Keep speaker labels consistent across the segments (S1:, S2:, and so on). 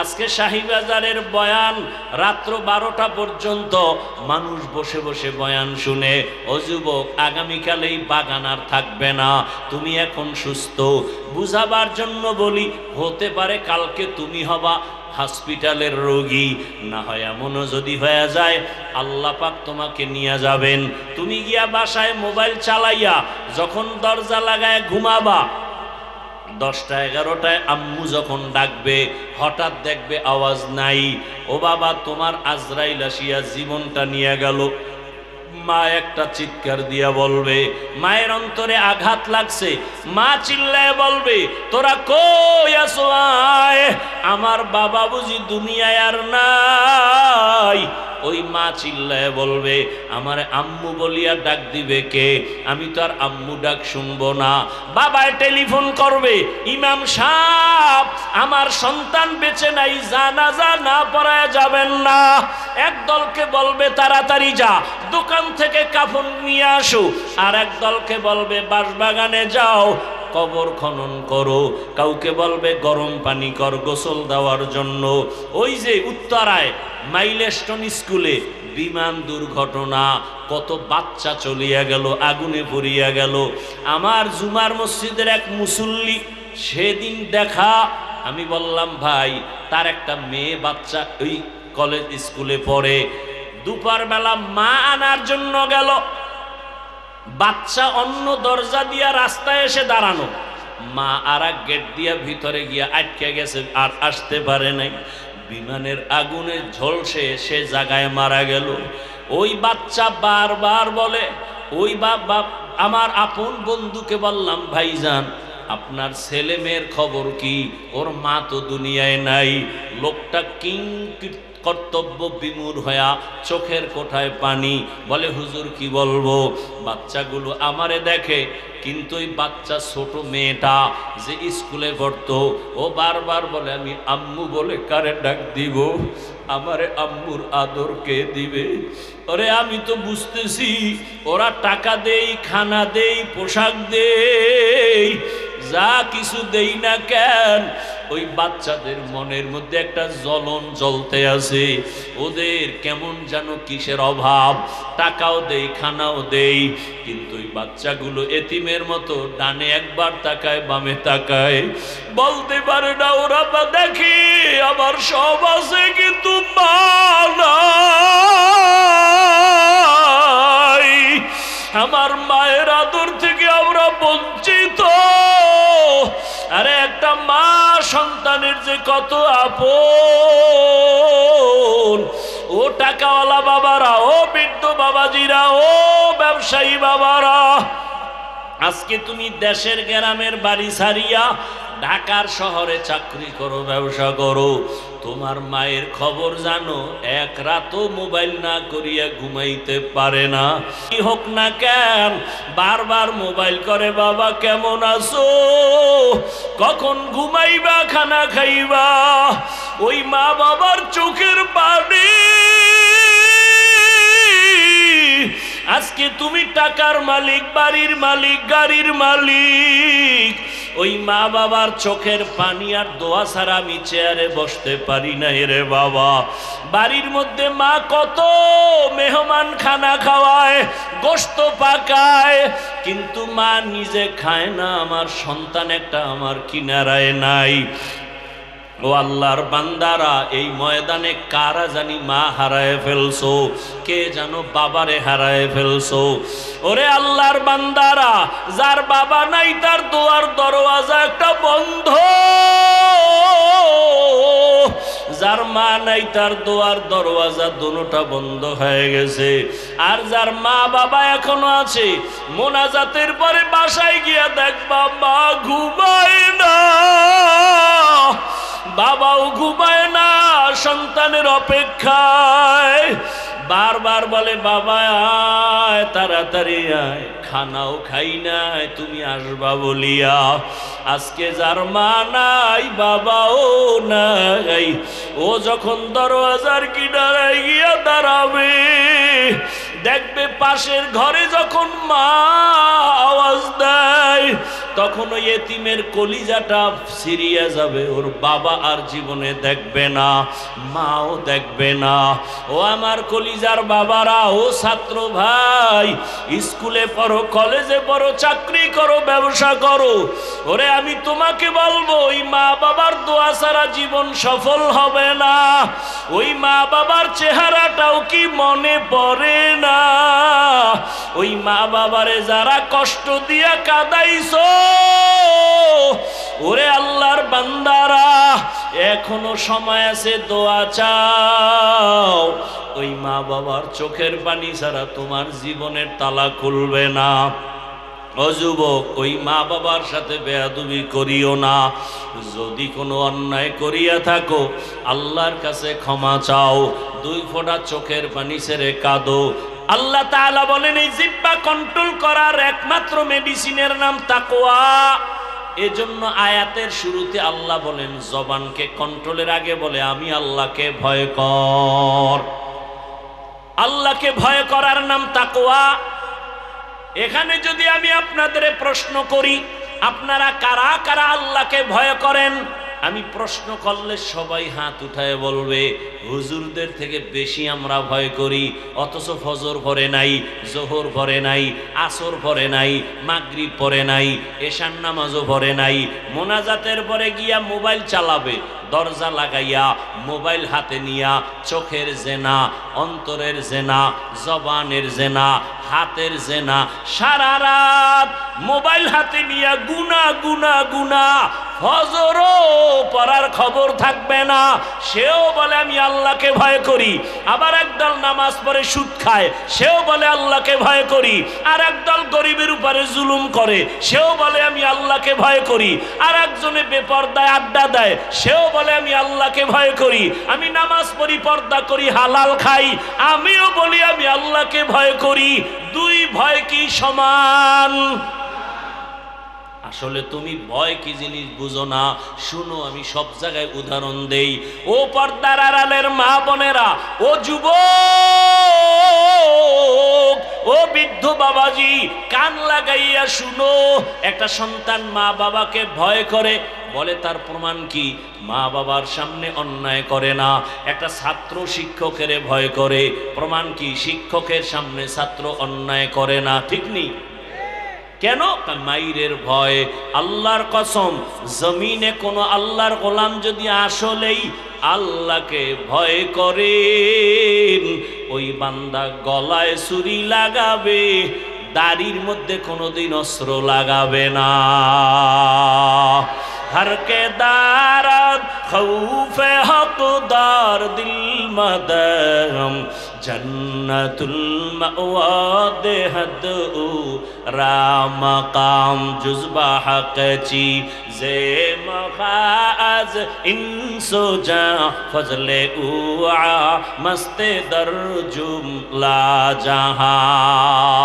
S1: আজকে শাহীবাজারের বয়ান রাত্র 12টা পর্যন্ত মানুষ বসে বসে বয়ান শুনে। ও যুবক, আগামীকাল এই বাগান আর থাকবে না। তুমি এখন সুস্থ, বুঝাবার জন্য বলি, হতে পারে কালকে তুমি হবা হসপিটালের রোগী, না হয় এমনও যদি হয়ে যায় আল্লাহ পাক তোমাকে নিয়ে যাবেন। তুমি গিয়া বাসায় মোবাইল চালাইয়া যখন দরজা লাগায় ঘুমাবা, 10টা 11টায় আম্মু যখন ডাকবে, হঠাৎ দেখবে আওয়াজ নাই। ও বাবা, তোমার আজরাইল আসিয়া জীবনটা নিয়ে গেল। মা একটা চিৎকার দিয়া বলবে, মায়ের অন্তরে আঘাত লাগছে। মা চিল্লায় বলবে, তোরা কই আছো? আয়, আমার বাবা বুঝি দুনিয়ায় আর নাই। ওই মা চিল্লায় বলবে, আমার আম্মু বলিয়া ডাক দিবে কে? আমি তো আর আম্মু ডাক শুনবো না। বাবায় টেলিফোন করবে, ইমাম সাহেব, আমার সন্তান বেঁচে নাই, জানাজা না পড়ায় যাবেন না। এক দলকে বলবে তাড়াতাড়ি যা, দোকান থেকে কাফন নিয়ে আসো। আর এক দলকে বলবে বাঁশবাগানে যাও, কবর খনন করো। কাউকে বলবে গরম পানি কর গোসল দেওয়ার জন্য। ওই যে উত্তরায় মাইলস্টোন স্কুলে বিমান দুর্ঘটনা, কত বাচ্চা চলিয়া গেল, আগুনে পড়িয়া গেল। আমার জুমার মসজিদের এক মুসল্লি সেদিন দেখা, আমি বললাম ভাই, তার একটা মেয়ে বাচ্চা ওই কলেজ স্কুলে পড়ে, দুপুর বেলা মা আনার জন্য গেল, বাচ্চা অন্য দরজা দিয়া রাস্তায় এসে দাঁড়ানো, মা আর এক গেট দিয়া ভিতরে গিয়া আটকে গেছে, আর আসতে পারে নাই। বিমানের আগুনে ঝলসে সে জায়গায় মারা গেল। ওই বাচ্চা বারবার বলে, ওই বাবা, আমার আপন বন্ধুকে বললাম, ভাইজান আপনার ছেলে মেয়ের খবর কি? ওর মা তো দুনিয়ায় নাই। লোকটা কর্তব্য বিমূঢ় হইয়া চোখের কোঠায় পানি, বলে হুজুর কি বলবো? বাচ্চাগুলো আমারে দেখে, কিন্তু ওই বাচ্চা ছোট মেয়েটা যে স্কুলে পড়তো, ও বারবার বলে আমি আম্মু বলে কারে ডাক দিব? আমারে আম্মুর আদর কে দিবে? ওরে আমি তো বুঝতেছি ওরা টাকা দেই, খানা দেই, পোশাক দেই, যা কিছু দেই না কেন, ওই বাচ্চাদের মনের মধ্যে একটা জ্বলন জ্বলতে আছে। ওদের কেমন যেন কিসের অভাব, টাকাও দেই, খানাও দেই, কিন্তু ওই বাচ্চাগুলো এতিমের মতো ডানে একবার তাকায়, বামে তাকায়, বলতে পারে না ওরা বা দেখি আমার সব আছে কিন্তু মা নাই। আমার মায়ের আদর থেকে আমরা বঞ্চিত। আরে একটা মা সন্তানের যে কত আপন। ও টাকাওয়ালা বাবারা, ও বৃদ্ধ বাবাজিরা, ও ব্যবসায়ী বাবারা, আজকে তুমি দেশের গ্রামের বাড়ি ছাড়িয়া ঢাকার শহরে চাকরি করো, ব্যবসা করো, তোমার মায়ের খবর জানো? এক রাতও মোবাইল না করিয়া ঘুমাইতে পারে না। কি হোক না কেন বারবার মোবাইল করে, বাবা কেমন আছো, কখন ঘুমাইবা, খানা খাইবা? ওই মা বাবার চোখের পানি। আজকে তুমি টাকার মালিক, বাড়ির মালিক, গাড়ির মালিক, ওই মা বাবার চোখের পানি আর দোয়া ছাড়া আমি চেয়ারে বসতে পারি না রে বাবা। বাড়ির মধ্যে মা কত মেহমান খানা খাওয়ায়, গোশত পাকায়, কিন্তু মা নিজে খায় না। আমার সন্তান একটা আমার কিনারায় নাই। ও আল্লাহর বান্দারা, এই ময়দানে কারা জানি মা হারায় ফেলছো, কে জানো বাবারে হারায় ফেলছো। ওরে আল্লাহর বান্দারা, যার বাবা নাই তার দোয়ার দরওয়াজা একটা বন্ধ, যার মা নাই তার দোয়ার দরওয়াজা দুটোটা বন্ধ হয়ে গেছে। আর যার মা বাবা এখনো আছে, মোনাজাতের পরে বাসায় গিয়া দেখবা মা ঘুমায় না, বাবাও ঘুমায় না, সন্তানের অপেক্ষায়। বারবার বলে বাবা আয়, তাড়াতাড়ি আয়, খানাও খাই নাই তুমি আসবা বলিয়া। আজকে যার মা নাই বাবাও নাই, ও যখন দরওয়াজার কিনারায় গিয়া দাঁড়াবে, দেখবে পাশের ঘরে যখন মা আওয়াজ দেয়, তখন ওই এতিমের কলিজাটা ছিঁড়িয়া যাবে। ওর বাবা আর জীবনে দেখবে না, মাও দেখবে না। ও আমার কলিজার বাবারা, ও ছাত্র ভাই, স্কুলে পড়ো, কলেজে পড়ো, চাকরি করো, ব্যবসা করো, ওরে আমি তোমাকে বলবো, ওই মা বাবার দোয়া ছাড়া জীবন সফল হবে না। ওই মা বাবার চেহারাটাও কি মনে পড়ে না? ওই মা বাবারে যারা কষ্ট দিয়া কাঁদাইছো, ওরে আল্লাহর বান্দারা, এখনো সময় আছে, দোয়া চাও। ওই মা বাবার চোখের পানি ছাড়া তোমার জীবনের তালা খুলবে না। ও যুবক, ওই মা বাবার সাথে বেয়াদবি করিও না। যদি কোনো অন্যায় করিয়া থাকো, আল্লাহর কাছে ক্ষমা চাও, 2 ফোঁটা চোখের পানি ছেড়ে কাঁদো। আল্লাহ তাআলা বলেন, এই জিহ্বা কন্ট্রোল করার একমাত্র মেডিসিনের নাম তাকওয়া। এজন্য আয়াতের শুরুতে আল্লাহ বলেন, জবানকে কন্ট্রোলের আগে বলে, আমি আল্লাহকে ভয় কর। আল্লাহকে ভয় করার নাম তাকওয়া। এখানে যদি আমি আপনাদের প্রশ্ন করি, আপনারা কারা কারা আল্লাহকে ভয় করেন? আমি প্রশ্ন করলে সবাই হাত উঠায় বলবে, হুজুরদের থেকে বেশি আমরা ভয় করি। অথচ ফজর পড়ে নাই, জোহর পড়ে নাই, আসর পড়ে নাই, মাগরিব পড়ে নাই, এশার নামাজও পড়ে নাই। মোনাজাতের পরে গিয়া মোবাইল চালাবে, দরজা লাগাইয়া, মোবাইল হাতে নিয়া, চোখের জেনা, অন্তরের জেনা, জবানের জেনা, হাতের জেনা, সারা রাত মোবাইল হাতে নিয়া গুনা গুনা গুনা, ফজরও পড়ার খবর থাকবে না। সেও বলে আমি আল্লাহকে ভয় করি। আবার একদল নামাজ পড়ে সুদ খায়, সেও বলে আল্লাহকে ভয় করি। আর একদল গরিবের উপরে জুলুম করে, সেও বলে আমি আল্লাহকে ভয় করি। আর একজনে বেপরদায় আড্ডা দেয়, সেও বলে আমি আল্লাহকে ভয় করি। আমি নামাজ পড়ি, পর্দা করি, হালাল খাই, আমিও বলি আমি আল্লাহকে ভয় করি। 2 ভয় কি সমান? আসলে তুমি ভয় কি জিনিস বুঝো না। শুনো, আমি সব জায়গায় উদাহরণ দেই। ও পর্দার আড়ালের মা বোনেরা, ও যুবক, ও বৃদ্ধ বাবাজি, কান লাগাইয়া শুনো। একটা সন্তান মা বাবাকে ভয় করে, বলে তার প্রমাণ কি? মা বাবার সামনে অন্যায় করে না। একটা ছাত্র শিক্ষকের ভয় করে, প্রমাণ কি? শিক্ষকের সামনে ছাত্র অন্যায় করে না। ঠিক নেই? কেন? মাইরের ভয়। আল্লাহর কসম, জমিনে কোনো আল্লাহর গোলাম যদি আসলেই আল্লাহকে ভয় করেন, ওই বান্দা গলায় ছুরি লাগাবে, দাড়ির মধ্যে কোনোদিন অস্ত্র লাগাবে না। हर के दारद खौफे हकदार दिल मदम जन्नतुल मअवा देहद रामकाम जुज़बा हक़ची जे मखाज इंसो जा फजले उआ मस्ते दर जुमला जहां।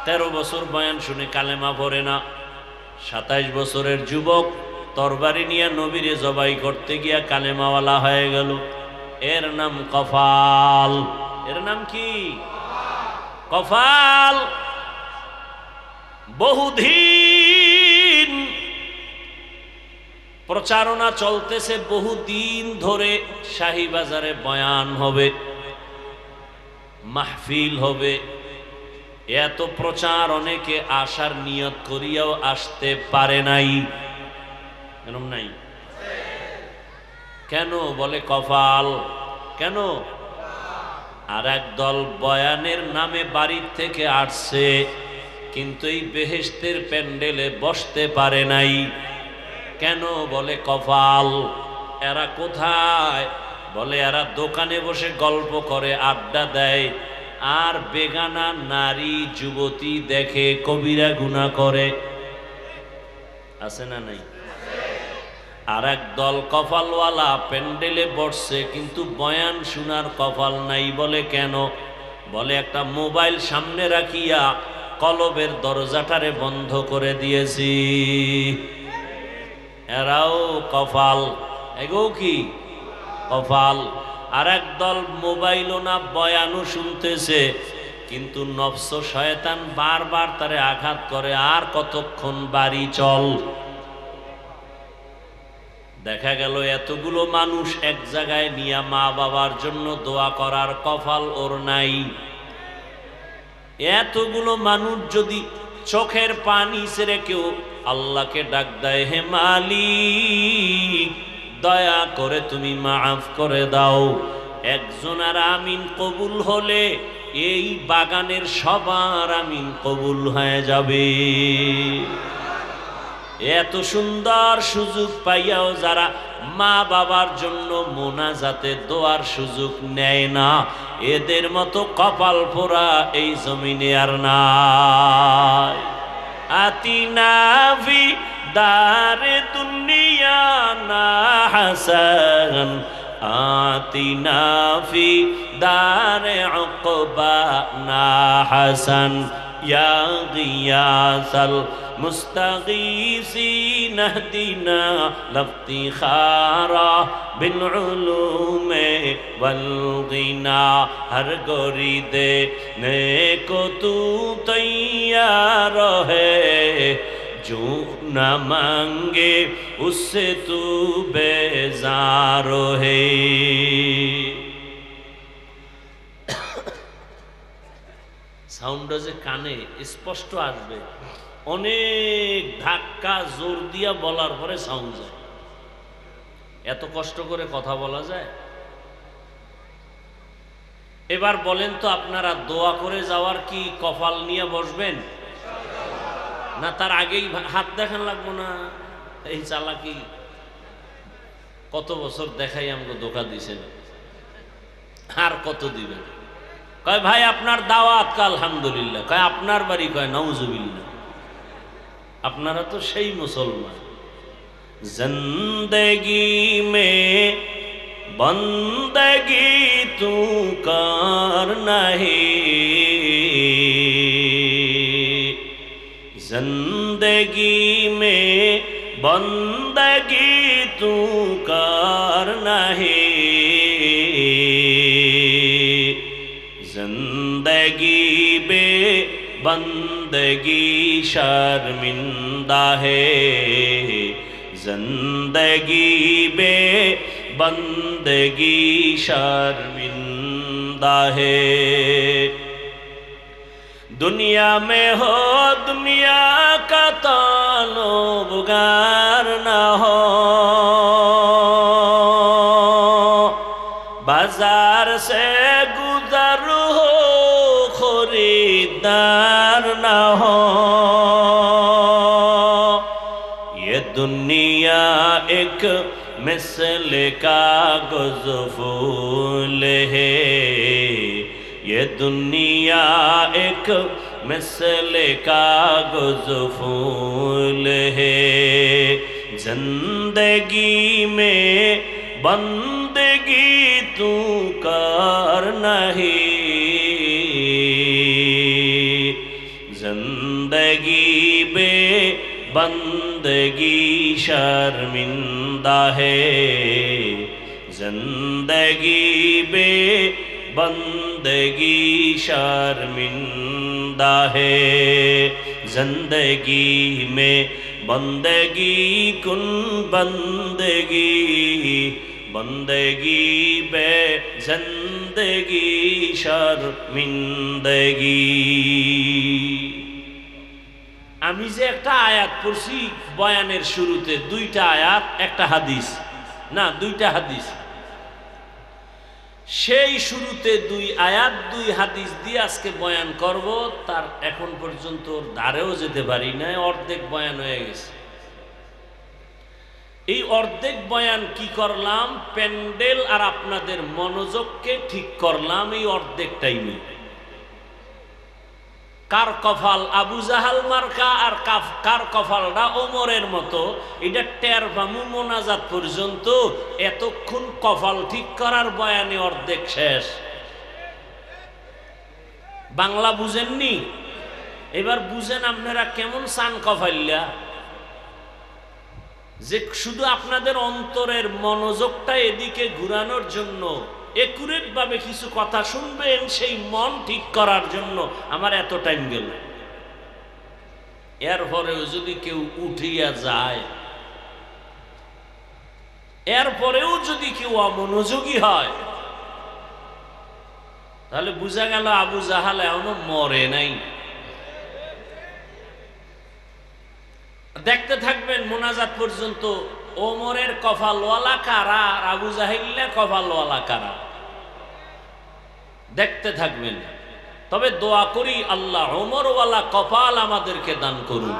S1: 13 বছর বয়ান শুনে কালেমা পড়ে না। 27 বছরের যুবক তরবারি নিয়ে নবীরে জবাই করতে গিয়া কালেমাওয়ালা হয়ে গেল। এর নাম কফাল। এর নাম কি? কফাল। বহুদিন প্রচারণা চলতেছে, বহুদিন ধরে শাহী বাজারে বয়ান হবে, মাহফিল হবে, এত প্রচার, অনেকে আসার নিয়ত করিয়াও আসতে পারে নাই। এরকম নাই কেন? বলে কপাল। কেন? আর একদল বয়ানের নামে বাড়ির থেকে আসছে, কিন্তু এই বেহেশতের প্যান্ডেলে বসতে পারে নাই। কেন? বলে কপাল। এরা কোথায়? বলে এরা দোকানে বসে গল্প করে, আড্ডা দেয়, আর বেগানা নারী যুবতী দেখে কবিরা গুনাহ করে। আছে না নাই? আর এক দল কপালওয়ালা প্যান্ডেলে বসছে, কিন্তু বয়ান শোনার কপাল নাই। বলে কেন? বলে একটা মোবাইল সামনে রাখিয়া কলবের দরজাটারে বন্ধ করে দিয়েছি। এরাও কপাল, এগো কি কপাল। আর একদল মোবাইলও না বয়ানও শুনতেছে, কিন্তু নফস শয়তান বারবার তারে আঘাত করে, আর কতক্ষণ বাড়ি চল। দেখা গেল এতগুলো মানুষ এক জায়গায় নিয়ে মা বাবার জন্য দোয়া করার কপাল ওর নাই। এতগুলো মানুষ যদি চোখের পানি ছেড়ে কেউ আল্লাহকে ডাক দেয়, হে মালিক দয়া করে তুমি মাফ করে দাও, একজনের আমিন কবুল হলে এই বাগানের সবার আমিন কবুল হয়ে যাবে। এত সুন্দর সুযোগ পাইয়াও যারা মা বাবার জন্য মোনাজাতে দোয়ার সুযোগ নেয় না, এদের মতো কপাল পোড়া এই জমিনে আর নাই। আতিনা ফি দারে দুনিয়া না হাসান, আতিনা ফি দারে উকবা না হাসান, ইয়া গিয়াসাল মুস্তাগীসিন ইহদিনা লাফতিখারা বিল উলুমে ওয়াল গিনা। হর গরি দে নেকো তু তৈয়ার হে, जो न मांगे उससे तू बेजार है। সাউন্ডটা যে কানে স্পষ্ট আসবে, অনেক ধাক্কা জোর দিয়া বলার পরে সাউন্ড যায়। এত কষ্ট করে কথা বলা যায়? এবার বলেন তো, আপনারা দোয়া করে যাওয়ার কি কপাল নিয়ে বসবেন, না তার আগেই হাত দেখান লাগবো? না এই চালাকি কত বছর দেখাই আমাকে ধোঁকা দিছেন, আর কত দিবেন? কয় ভাই আপনার দাওয়াত, আলহামদুলিল্লাহ। কয় আপনার বাড়ি? কয় নাউজুবিল্লাহ। আপনারা তো সেই মুসলমান। জিন্দেগি মে বন্দগি তু কার নাহি, जिंदगी में बंदगी तू कर नहीं, जिंदगी बे बंदगी शर्मिंदा है, जिंदगी बे बंदगी शर्मिंदा है। दुनिया में हो दुनिया का ताल्लुगार न हो, बाजार से गुजर हो खरीदार न हो, ये दुनिया एक मिसल कागज़ फूल है, ये दुनिया एक मिसल कागज़ फूल है, जिंदगी में बंदगी तू कर नहीं, जिंदगी में बंदगी शर्मिंदा है, जिंदगी में बंदगी शर्मिंदा है, जिंदगी में बंदगी कुन बंदगी, बंदगी बे जिंदगी शर्मिंदगी। আমি যে একটা আয়াত পড়ছি বয়ানের শুরুতে, দুইটা আয়াত একটা হাদিস, না দুইটা হাদিস, সেই শুরুতে দুই আয়াত দুই হাদিস দিয়ে আজকে বয়ান করব। তার এখন পর্যন্ত ধারেও যেতে পারি না, অর্ধেক বয়ান হয়ে গেছে। এই অর্ধেক বয়ান কি করলাম, প্যান্ডেল আর আপনাদের মনোযোগকে ঠিক করলাম এই অর্ধেক টাইমে। কার কপাল আবু জাহাল মার্কা আর কার কপালটা ওমরের মতো, এটা টের পামু মোনাজাত পর্যন্ত। এতক্ষণ কপাল ঠিক করার বয়ানে অর্ধেক শেষ। বাংলা বুঝেননি? এবার বুঝেন আপনারা কেমন সান কফাইল্লা, যে শুধু আপনাদের অন্তরের মনোযোগটা এদিকে ঘুরানোর জন্য, একুরেট ভাবে কিছু কথা শুনবেন, সেই মন ঠিক করার জন্য আমার এত টাইম গেল। এরপরেও যদি কেউ উঠিয়া যায়, এরপরেও যদি কেউ অমনোযোগী হয়, তাহলে বুঝা গেল আবু জাহাল এখনো মরে নাই। দেখতে থাকবেন মোনাজাত পর্যন্ত, ওমরের কপালওয়ালা কারা আর আবু জাহিল্লা কপালওয়ালা কারা, দেখতে থাকবেন। তবে দোয়া করি আল্লাহ ওমরওয়ালা কপাল আমাদেরকে দান করুন।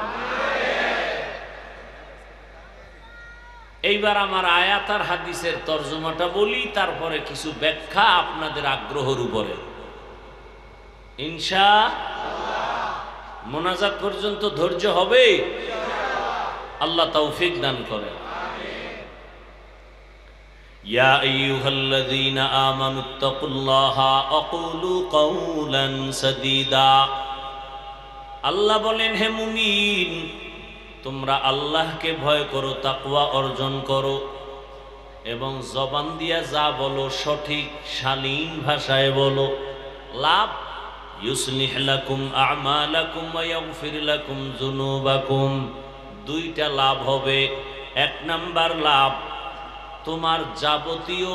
S1: এইবার আমার আয়াত আর হাদিসের তর্জমাটা বলি, তারপরে কিছু ব্যাখ্যা আপনাদের আগ্রহের উপরে ইনশাআল্লাহ। মোনাজাত পর্যন্ত ধৈর্য হবে, আল্লাহ তৌফিক দান করেন। ইয়া আইয়ুহাল্লাযীনা আমানুত্তাকুল্লাহা আকুলু কাওলান সাদীদা। আল্লাহ বলেন, হে মুমিন, তোমরা আল্লাহকে ভয় করো, তাকওয়া অর্জন করো, এবং জবান দিয়া যা বলো সঠিক শালীন ভাষায় বলো। লাভ, ইউসলিহ লাকুম আমালাকুম ওয়া ইয়াগফির লাকুম যুনুবাকুম। দুইটা লাভ হবে। এক নাম্বার লাভ, তোমার যাবতীয়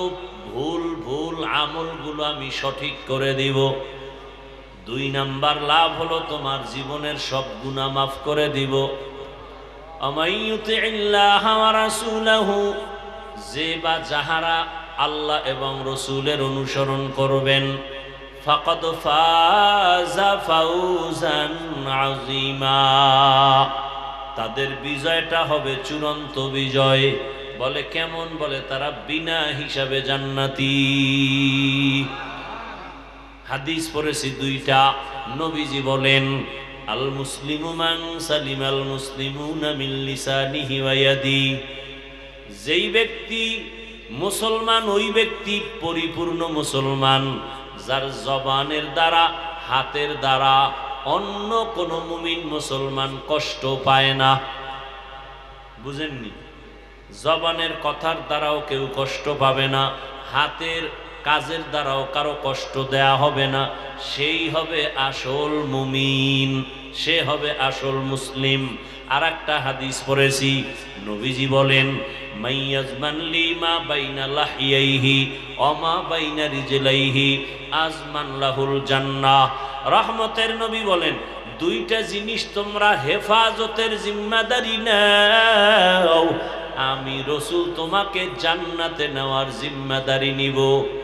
S1: ভুল আমলগুলো আমি সঠিক করে দিব। দুই নাম্বার লাভ হলো তোমার জীবনের সব গুনাহ মাফ করে দিব। আমাইয়ুতিল্লাহ ওয়া রাসূলাহু, যে বা যাহারা আল্লাহ এবং রসুলের অনুসরণ করবেন, ফাকাদ ফাযা ফাওজান আযীমা, তাদের বিজয়টা হবে চূড়ান্ত বিজয়। বলে কেমন? বলে তারা বিনা হিসাবে জান্নাতি। হাদিস পড়েছি দুইটা। নবীজি বলেন, আল মুসলিমু মান সালিমাল মুসলিমুনা মিন লিসানিহি ওয়া ইয়াদি। যেই ব্যক্তি মুসলমান, ওই ব্যক্তি পরিপূর্ণ মুসলমান, যার জবানের দ্বারা, হাতের দ্বারা অন্য কোন মুমিন মুসলমান কষ্ট পায় না। বুঝেননি? জবানের কথার দ্বারাও কেউ কষ্ট পাবে না, হাতের কাজের দ্বারাও কারো কষ্ট দেয়া হবে না। সেই হবে আসল মুমিন, সে হবে আসল মুসলিম। আর একটা হাদিস পড়েছি, নবীজি বলেন, মাইয়াজমান লিমা বাইনা লাহিয়াইহি ওয়া মা বাইনা রিজলাইহি আজমান লাহুল জান্নাহ। রহমতের নবী বলেন, দুইটা জিনিস তোমরা হেফাজতের জিম্মাদারি নাও, আমি রসুল তোমাকে জান্নাতে নেওয়ার জিম্মাদারি নিব।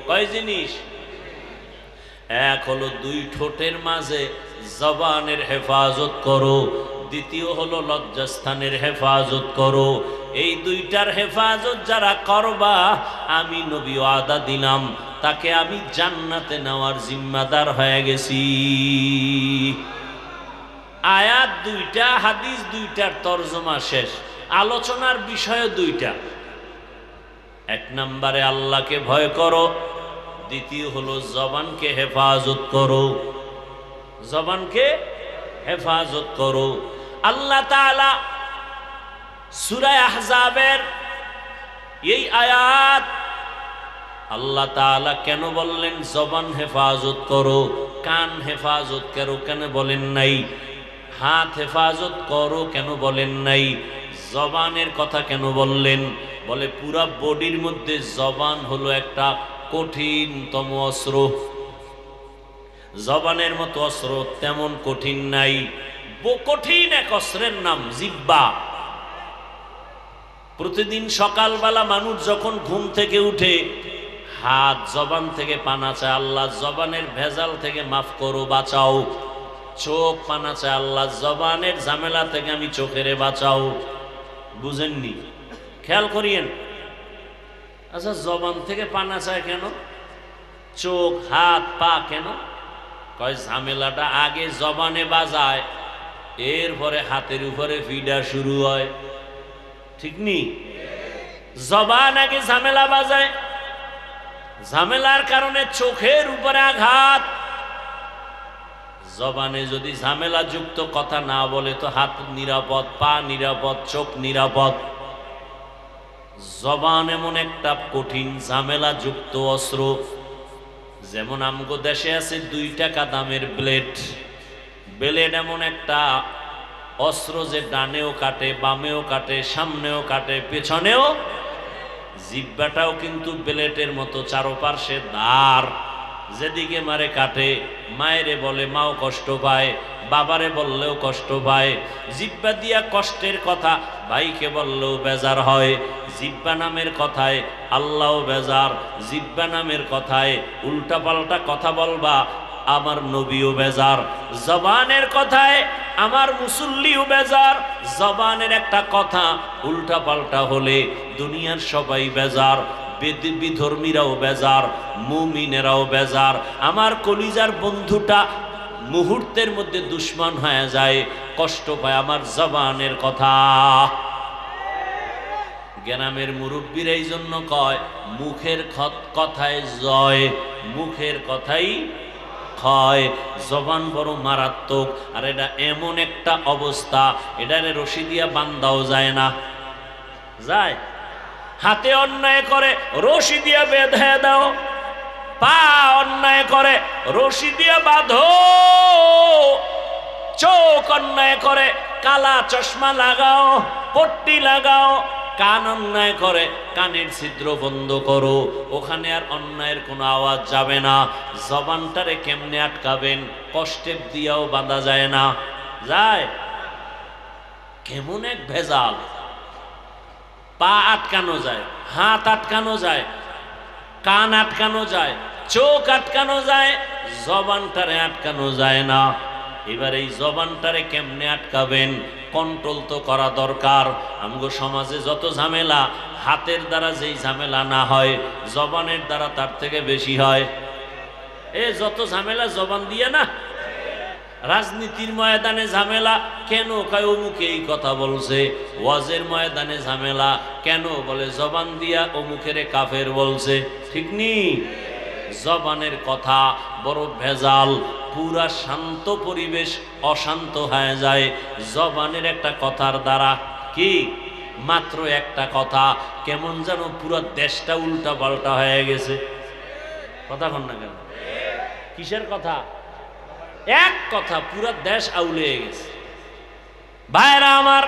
S1: কয় জিনিস? এক হলো দুই ঠোঁটের মাঝে জবানের হেফাজত করো, দ্বিতীয় হলো লজ্জাস্থানের হেফাজত করো। এই দুইটার হেফাজত যারা করবা, আমি নবী ওয়াদা দিলাম, তাকে আমি জান্নাতে নেওয়ার জিম্মাদার হয়ে গেছি। আয়াত দুইটা, হাদিস দুইটার তরজমা শেষ। আলোচনার বিষয় দুইটা। এক নম্বরে আল্লাহকে ভয় করো, দ্বিতীয় হলো জবানকে হেফাজত করো, জবানকে হেফাজত করো। আল্লাহ তাআলা সূরা আহজাবের এই আয়াত, আল্লাহ তাআলা কেন বললেন জবান হেফাজত করো, কান হেফাজত করো কেন বলেন নাই, হাত হেফাজত করো কেন বলেন নাই, জবানের কথা কেন বললেন? বলে পুরা বডির মধ্যে জবান হলো একটা কঠিনতম অস্ত্র। জবানের মতো অস্ত্র তেমন কঠিন নাই। কঠিন এক অস্ত্রের নাম জিহ্বা। প্রতিদিন সকালবেলা মানুষ যখন ঘুম থেকে উঠে, হাত জবান থেকে পানা চায়, আল্লাহ জবানের ভেজাল থেকে মাফ করো, বাঁচাও। চোখ পানা চায়, আল্লাহ জবানের ঝামেলা থেকে আমি চোখেরে বাঁচাও। বুঝেননি? খেয়াল করিয়েন। আচ্ছা, জবান থেকে পানা চায় কেন? চোখ, হাত, পা কেন? কয় ঝামেলাটা আগে জবানে বাজায়, এরপরে হাতের উপরে ফিডা শুরু হয়। ঠিক নি? জবান আগে ঝামেলা বাজায়, ঝামেলার কারণে চোখের উপরে আঘাত, জবানে যদি ঝামেলা যুক্ত কথা না বলে তো হাত নিরাপদ, পা নিরাপদ, চোখ নিরাপদ। জবান এমন একটা কঠিন ঝামেলা যুক্ত অস্ত্র। যেমন আমগো দেশে আছে 2 টাকা দামের ব্লেড। ব্লেড এমন একটা অস্ত্র যে ডানেও কাটে, বামেও কাটে, সামনেও কাটে, পেছনেও। জিহ্বাটাও কিন্তু ব্লেডের মতো, চারপাশে ধার, যেদিকে মারে কাটে। মায়েরে বলে মাও কষ্ট পায়, বাবারে বললেও কষ্ট পায়। জিহ্বা দিয়া কষ্টের কথা ভাইকে বললেও বেজার হয়। জিহ্বা নামের কথায় আল্লাহও বেজার। জিহ্বা নামের কথায় উল্টাপাল্টা কথা বলবা, আমার নবীও বেজার। জবানের কথায় আমার মুসল্লিও বেজার। জবানের একটা কথা উল্টাপাল্টা হলে দুনিয়ার সবাই বেজার। বিধর্মীরাও বেজার, মুমিনেরাও বেজার। আমার কলিজার বন্ধুটা মুহূর্তের মধ্যে দুশ্মন হয়ে যায়, কষ্ট পায় আমার জবানের কথা। গ্রামের মুরব্বীরা এই জন্য কয় মুখের কথায় জয়, মুখের কথাই ক্ষয়। জবান বড় মারাত্মক। আর এটা এমন একটা অবস্থা, এটারে রশি দিয়া বান্ধাও যায় না। যায়? হাতে অন্যায় করে রশি দিয়া বেঁধে দাও, পা অন্যায় করে রশি দিয়া বাঁধো, চোখ অন্যায় করে কালা চশমা লাগাও, পট্টি লাগাও, কান অন্যায় করে কানের ছিদ্র বন্ধ করো, ওখানে আর অন্যায়ের কোনো আওয়াজ যাবে না। জবানটারে কেমনে আটকাবেন? কষ্টেপ দিয়াও বাঁধা যায় না। যায়? কেমন এক ভেজাল। পা আটকানো যায়, হাত আটকানো যায়, কান আটকানো যায়, চোখ আটকানো যায়, জবানটারে আটকানো যায় না। এবার এই জবানটারে কেমনে আটকাবেন? কন্ট্রোল তো করা দরকার। আমগো সমাজে যত ঝামেলা, হাতের দ্বারা যেই ঝামেলা না হয়, জবানের দ্বারা তার থেকে বেশি হয়। যত ঝামেলা জবান দিয়ে না। রাজনীতির ময়দানে ঝামেলা কেন? কয় অমুকে এই কথা বলছে। ওয়াজের ময়দানে ঝামেলা কেন? বলে জবান দিয়া অমুকেরে কাফের বলছে। ঠিক নি? জবানের কথা বড় ভেজাল। পুরা শান্ত পরিবেশ অশান্ত হয়ে যায় জবানের একটা কথার দ্বারা। কি? মাত্র একটা কথা, কেমন যেন পুরো দেশটা উল্টা পাল্টা হয়ে গেছে। কথা কন না কেন? কিসের কথা? এক কথা পুরো দেশ আউলে গেছে। ভাইরা আমার,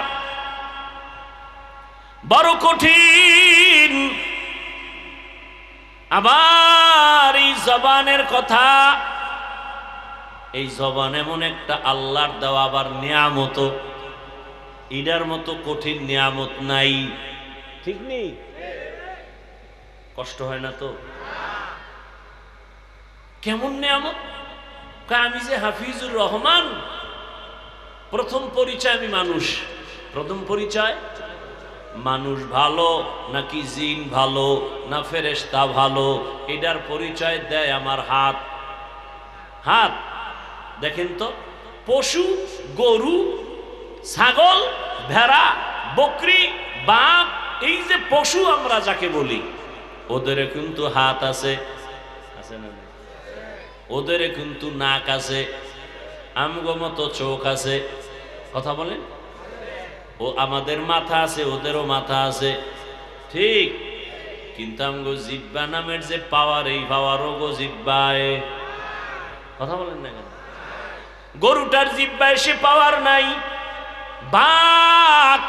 S1: বড় কঠিন। আবার এই জবানের কথা, এই জবান এমন একটা আল্লাহর দেওয়া আবার নিয়ামত। এটার মতো কঠিন নিয়ামত নাই। ঠিক নেই? কষ্ট হয় না তো? কেমন নিয়ামত? আমি যে হাফিজুর রহমান, প্রথম পরিচয় আমি মানুষ। প্রথম পরিচয় মানুষ ভালো নাকি জিন ভালো না ফেরেশতা ভালো, এটার পরিচয় দেয় আমার হাত। হাত দেখেন তো, পশু, গরু, ছাগল, ভেড়া, বকরি, বাঘ, এই যে পশু আমরা যাকে বলি, ওদের কিন্তু হাত আছে, আছে না? ওদের কিন্তু নাক আছে, আমগো মতো চোখ আছে। কথা বলেন? ও আমাদের মাথা আছে, ওদেরও মাথা আছে। ঠিক? কিন্তু আমগো জিহ্বা নামের যে পাওয়ার, এই পাওয়ারও গো জিহ্বায়। কথা বলেন না কেন? গরুটার জিহ্বায় সে পাওয়ার নাই। বাঘ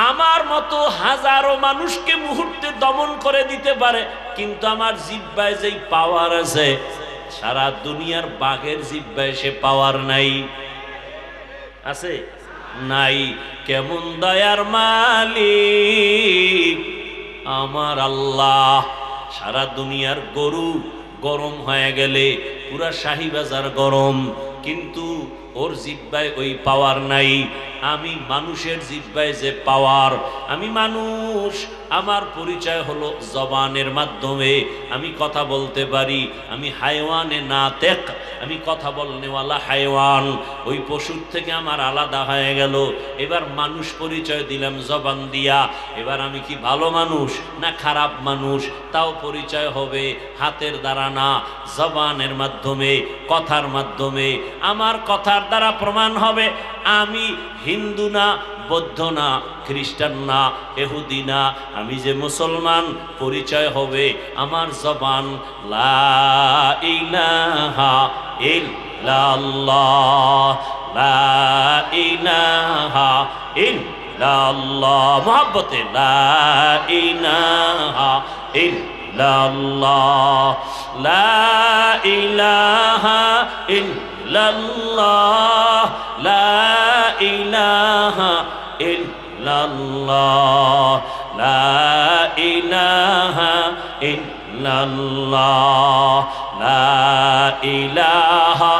S1: আমার মতো হাজারো মানুষকে মুহূর্তে দমন করে দিতে পারে, কিন্তু আমার জিহ্বায় যেই পাওয়ার আছে, সারা দুনিয়ার বাঘের জিহ্বায় সে পাওয়ার নাই। আছে? নাই। কেমন দয়ার মালিক আমার আল্লাহ! সারা দুনিয়ার গরু গরম হয়ে গেলে পুরা শাহী বাজার গরম, কিন্তু ওর জিহ্বায় ওই পাওয়ার নাই। আমি মানুষের জিহ্বায় যে পাওয়ার, আমি মানুষ, আমার পরিচয় হলো জবানের মাধ্যমে। আমি কথা বলতে পারি, আমি হায়ওয়ানে নাতেক, আমি কথা বলনেওয়ালা হায়ওয়ান। ওই পশুর থেকে আমার আলাদা হয়ে গেল। এবার মানুষ পরিচয় দিলাম জবান দিয়া। এবার আমি কি ভালো মানুষ না খারাপ মানুষ তাও পরিচয় হবে হাতের দ্বারা না, জবানের মাধ্যমে, কথার মাধ্যমে। আমার কথার দ্বারা প্রমাণ হবে আমি হিন্দু না, বৌদ্ধ না, খ্রিস্টান না, ইহুদি না, আমি যে মুসলমান। পরিচয় হবে আমার জবান। লা ইলাহা ইল্লাল্লাহ, লা ইলাহা ইল্লাল্লাহ, মুহাব্বতে লা ইলাহা ইল্লাল্লাহ, লা ইলাহা ইল্লাল্লাহ, লা ইলাহা ইল্লাল্লাহ, লা ইলাহা ইল্লাল্লাহ, লা ইলাহা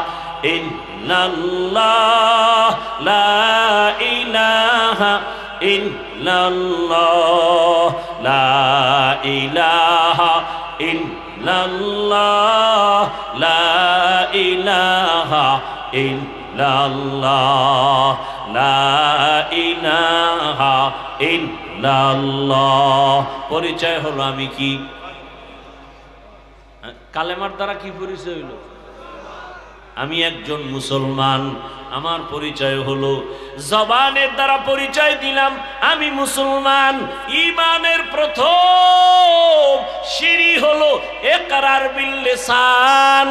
S1: ইল্লাল্লাহ, লা ইলাহা ইল্লাল্লাহ, লা ইলাহা ইল্লাল্লাহ, লা ইলাহা ইল্লাল্লাহ, লা ইলাহা ইল্লাল্লাহ। পরিচয় হলো আমি কি? কালেমার দ্বারা কি পরিচয় হইল? আমি একজন মুসলমান। আমার পরিচয় হলো জবানের দ্বারা পরিচয় দিলাম আমি মুসলমান। ঈমানের প্রথম সিঁড়ি হলো ইকরার বিল লিসান।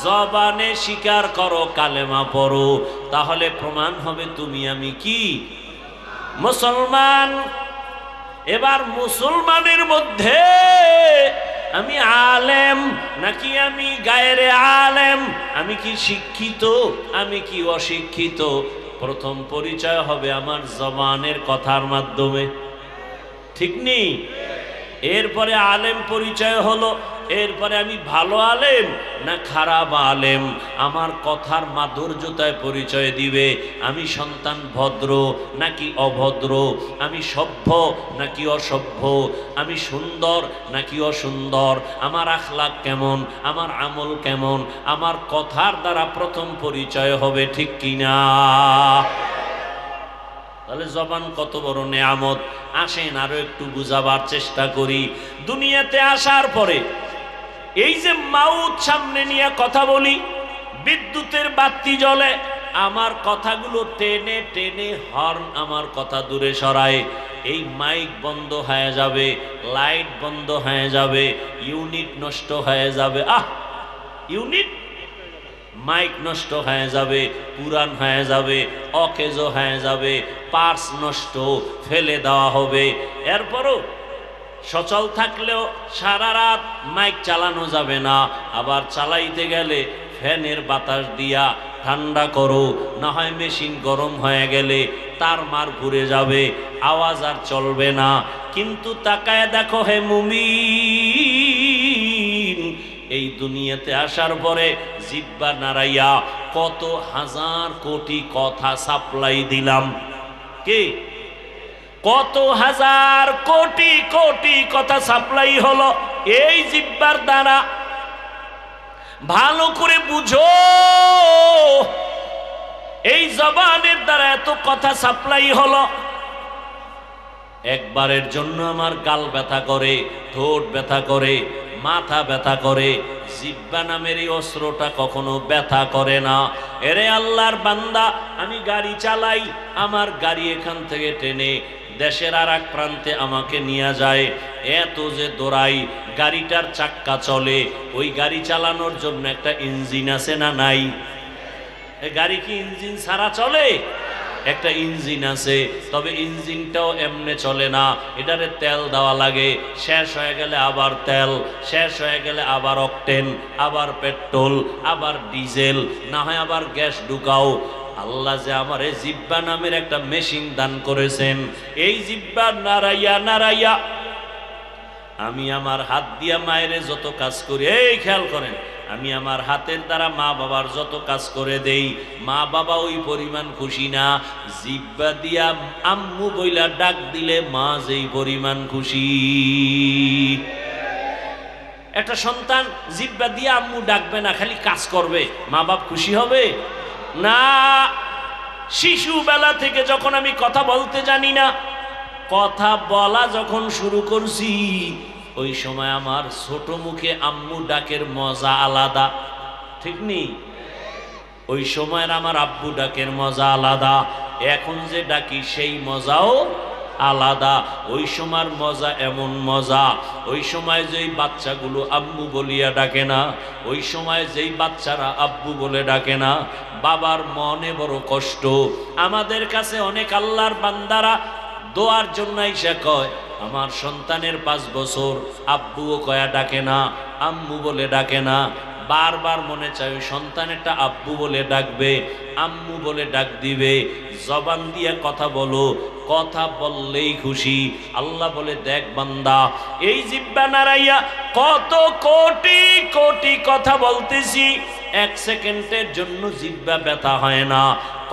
S1: জবানে স্বীকার করো, কালেমা পড়ো, তাহলে প্রমাণ হবে তুমি আমি কি? মুসলমান। এবার মুসলমানের মধ্যে আমি আলেম নাকি আমি গায়রে আলেম, আমি কি শিক্ষিত, আমি কি অশিক্ষিত? প্রথম পরিচয় হবে আমার জবানের কথার মাধ্যমে, ঠিক নেই? এরপরে আলেম পরিচয় হলো, এরপরে আমি ভালো আলেম না খারাপ আলেম আমার কথার মাধুর্যতায় পরিচয় দিবে। আমি সন্তান ভদ্র নাকি অভদ্র, আমি সভ্য নাকি অসভ্য, আমি সুন্দর নাকি অসুন্দর, আমার আখলাক কেমন, আমার আমল কেমন, আমার কথার দ্বারা প্রথম পরিচয় হবে, ঠিক কিনা? তাহলে জবান কত বড় নেয়ামত। আসেন আরো একটু বুঝাবার চেষ্টা করি। দুনিয়াতে আসার পরে এই যে মাউত সামনে নিয়ে কথা বলি, বিদ্যুতের বাতি জ্বলে, আমার কথাগুলো টেনে টেনে হর্ন আমার কথা দূরে সরায়। এই মাইক বন্ধ হয়ে যাবে, লাইট বন্ধ হয়ে যাবে, ইউনিট নষ্ট হয়ে যাবে। ইউনিট, মাইক নষ্ট হয়ে যাবে, পুরান হয়ে যাবে, অকেজো হয়ে যাবে, পার্টস নষ্ট, ফেলে দেওয়া হবে। এরপরও সচল থাকলেও সারা রাত মাইক চালানো যাবে না। আবার চালাইতে গেলে ফ্যানের বাতাস দিয়া ঠান্ডা করো, না হয় মেশিন গরম হয়ে গেলে তার মার ঘুরে যাবে, আওয়াজ আর চলবে না। কিন্তু তাকায় দেখো হে মুমিন, এই দুনিয়াতে আসার পরে জিহ্বা নাড়াইয়া কত হাজার কোটি কথা সাপ্লাই দিলাম। কি কত হাজার কোটি কোটি কথা সাপ্লাই হলো এই জিহ্বার দ্বারা। ভালো করে বুঝো, এই জবানের দ্বারা এত কথা সাপ্লাই হলো। একবারের জন্য আমার গাল ব্যথা করে, ঠোঁট ব্যথা করে, মাথা ব্যথা করে, জিহ্বা নামের এই অস্ত্রটা কখনো ব্যথা করে না। এরে আল্লাহর বান্দা, আমি গাড়ি চালাই, আমার গাড়ি এখান থেকে টেনে দেশের আর এক প্রান্তে আমাকে নিয়ে যায়, এত যে দৌড়াই, গাড়িটার চাক্কা চলে। ওই গাড়ি চালানোর জন্য একটা ইঞ্জিন আছে না নাই? গাড়ি কি ইঞ্জিন ছাড়া চলে? একটা ইঞ্জিন আছে, তবে ইঞ্জিনটাও এমনে চলে না, এটারে তেল দেওয়া লাগে। শেষ হয়ে গেলে আবার তেল, শেষ হয়ে গেলে আবার অকটেন, আবার পেট্রোল, আবার ডিজেল, না হয় আবার গ্যাস ঢুকাও। আল্লাহ যে আমার এই জিহ্বা নামের একটা মেশিন দান করেছেন, এই জিহ্বা নাড়াইয়া নাড়াইয়া আমি আমার হাত দিয়া মায়ের যত কাজ করি, এই খেয়াল করেন, আমি আমার হাতের দ্বারা মা বাবার যত কাজ করে দেই, মা বাবা ওই পরিমাণ খুশি না। জিহ্বা দিয়া আম্মু বইলা ডাক দিলে মা যেই পরিমাণ খুশি। একটা সন্তান জিহ্বা দিয়া আম্মু ডাকবে না, খালি কাজ করবে, মা বাপ খুশি হবে না। শিশু বেলা থেকে যখন আমি কথা বলতে জানি না, কথা বলা যখন শুরু করছি, ওই সময় আমার ছোট মুখে আম্মু ডাকের মজা আলাদা, ঠিক নেই? ওই সময়ের আমার আব্বু ডাকের মজা আলাদা, এখন যে ডাকি সেই মজাও আলাদা। ওই সময়ের মজা এমন মজা, ওই সময় যেই বাচ্চাগুলো আম্মু বলিয়া ডাকে না, ওই সময় যেই বাচ্চারা আব্বু বলে ডাকে না, বাবার মনে বড় কষ্ট। আমাদের কাছে অনেক আল্লাহর বান্দারা দোয়ার জন্য আইসা কয়, আমার সন্তানের 5 বছর, আব্বুও কয়া ডাকে না, আম্মু বলে ডাকে না। বারবার মনে চাই ওই সন্তানেরটা আব্বু বলে ডাকবে, আম্মু বলে ডাক দিবে। জবান দিয়ে কথা বলো, কথা বললেই খুশি। আল্লাহ বলে, দেখ বান্দা, এই জিহ্বা নাড়াইয়া কত কোটি কোটি কথা বলতেছি, 1 সেকেন্ডের জন্য জিহ্বা ব্যথা হয় না,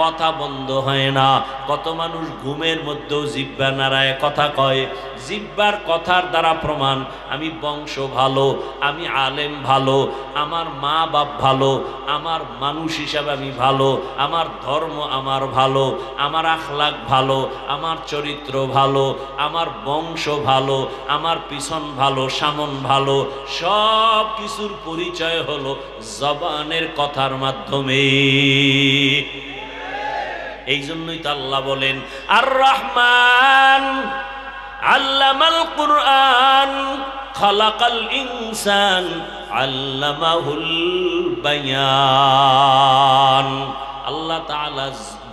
S1: কথা বন্ধ হয় না। কত মানুষ ঘুমের মধ্যেও জিহ্বা নাড়ায় কথা কয়। জিহ্বার কথার দ্বারা প্রমাণ আমি বংশ ভালো, আমি আলেম ভালো, আমার মা বাপ ভালো, আমার মানুষ হিসাবে আমি ভালো, আমার ধর্ম আমার ভালো, আমার আখলাক ভালো, আমার চরিত্র ভালো, আমার বংশ ভালো, আমার পিছন ভালো, সামন ভালো। সব কিছুর পরিচয় হলো জবানের কথার মাধ্যমে। এই জন্যই তো আল্লাহ বলেন, আর রহমান আল্লামাল কুরআন খালাকাল ইনসান আল্লামাহুল বায়ান। আল্লাহ তাআলা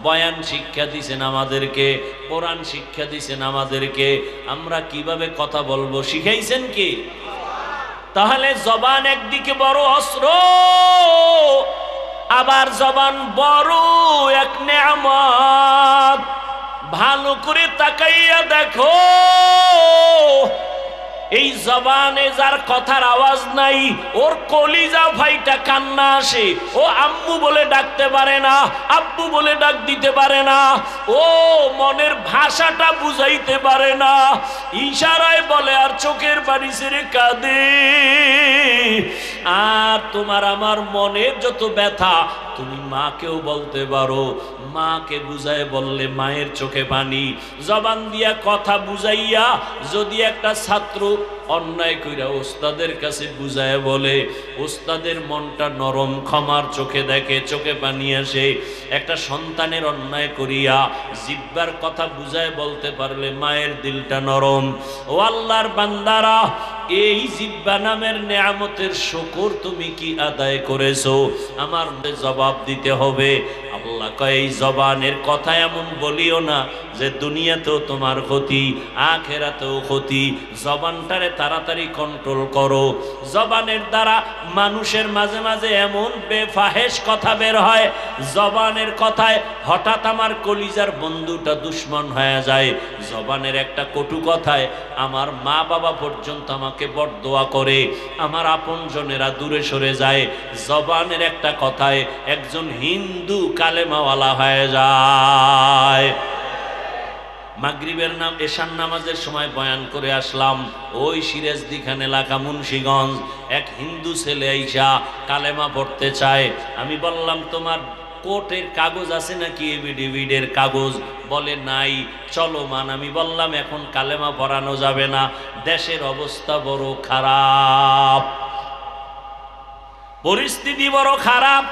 S1: বয়ান শিক্ষা দিয়েছেন আমাদেরকে, কোরআন শিক্ষা দিয়েছেন আমাদেরকে। আমরা কিভাবে কথা বলবো শিখাইছেন কি? তাহলে জবান একদিকে বড় অস্ত্র, আবার জবান বড় এক নেয়ামত। ভালো করে তাকাইয়া দেখো, এই জবানে যার কথার আওয়াজ নাই, ওর কলিজা ফাইটা কান্না আসে। ও আম্মু বলে ডাকতে পারে না, আব্বু বলে ডাক দিতে পারে না, ও মনের ভাষাটা বুঝাইতে পারে না, ইশারায় বলে আর চোখের পানি ছেড়ে কাঁদে। আর তোমার আমার মনের যত ব্যথা তুমি মাকেও বলতে পারো, মাকে বুঝায় বললে মায়ের চোখে পানি। জবান দিয়া কথা বুঝাইয়া যদি একটা ছাত্র অন্যায় কইরা ওস্তাদের কাছে বুঝায় বলে, ওস্তাদের মনটা নরম, ক্ষমার চোখে দেখে, চোখে পানি আসে। একটা সন্তানের অন্যায় করিয়া জিহ্বার কথা বুঝায় বলতে পারলে মায়ের দিলটা নরম। ও আল্লাহর বান্দারা, এই জিহ্বা নামের নেয়ামতের শুকর তুমি কি আদায় করেছো? আমার জবাব দিতে হবে। আল্লাহ কয়, এই জবানের কথা এমন বলিও না যে দুনিয়াতেও তোমার ক্ষতি, আখেরাতেও ক্ষতি। জবানটারে তাড়াতাড়ি কন্ট্রোল করো। জবানের দ্বারা মানুষের মাঝে মাঝে এমন বেফাহেশ কথা বের হয়, জবানের কথায় হঠাৎ আমার কলিজার বন্ধুটা দুশ্মন হয়ে যায়। জবানের একটা কটু কথায় আমার মা বাবা পর্যন্ত আমাকে বরদোয়া করে, আমার আপনজনেরা দূরে সরে যায়। জবানের একটা কথায় একজন হিন্দু কালেমাওয়ালা হয়ে যায়। মাগরিবের এশার নামাজের সময় বয়ান করে আসলাম, ওই সিরাজদি খান এলাকা মুন্সিগঞ্জ, এক হিন্দু ছেলে আইসা কালেমা পড়তে চায়। আমি বললাম, তোমার কোর্টের কাগজ আছে নাকি, এভিডেভিডের কাগজ? বলে নাই। চলো মান। আমি বললাম, এখন কালেমা পড়ানো যাবে না, দেশের অবস্থা বড় খারাপ, পরিস্থিতি বড় খারাপ।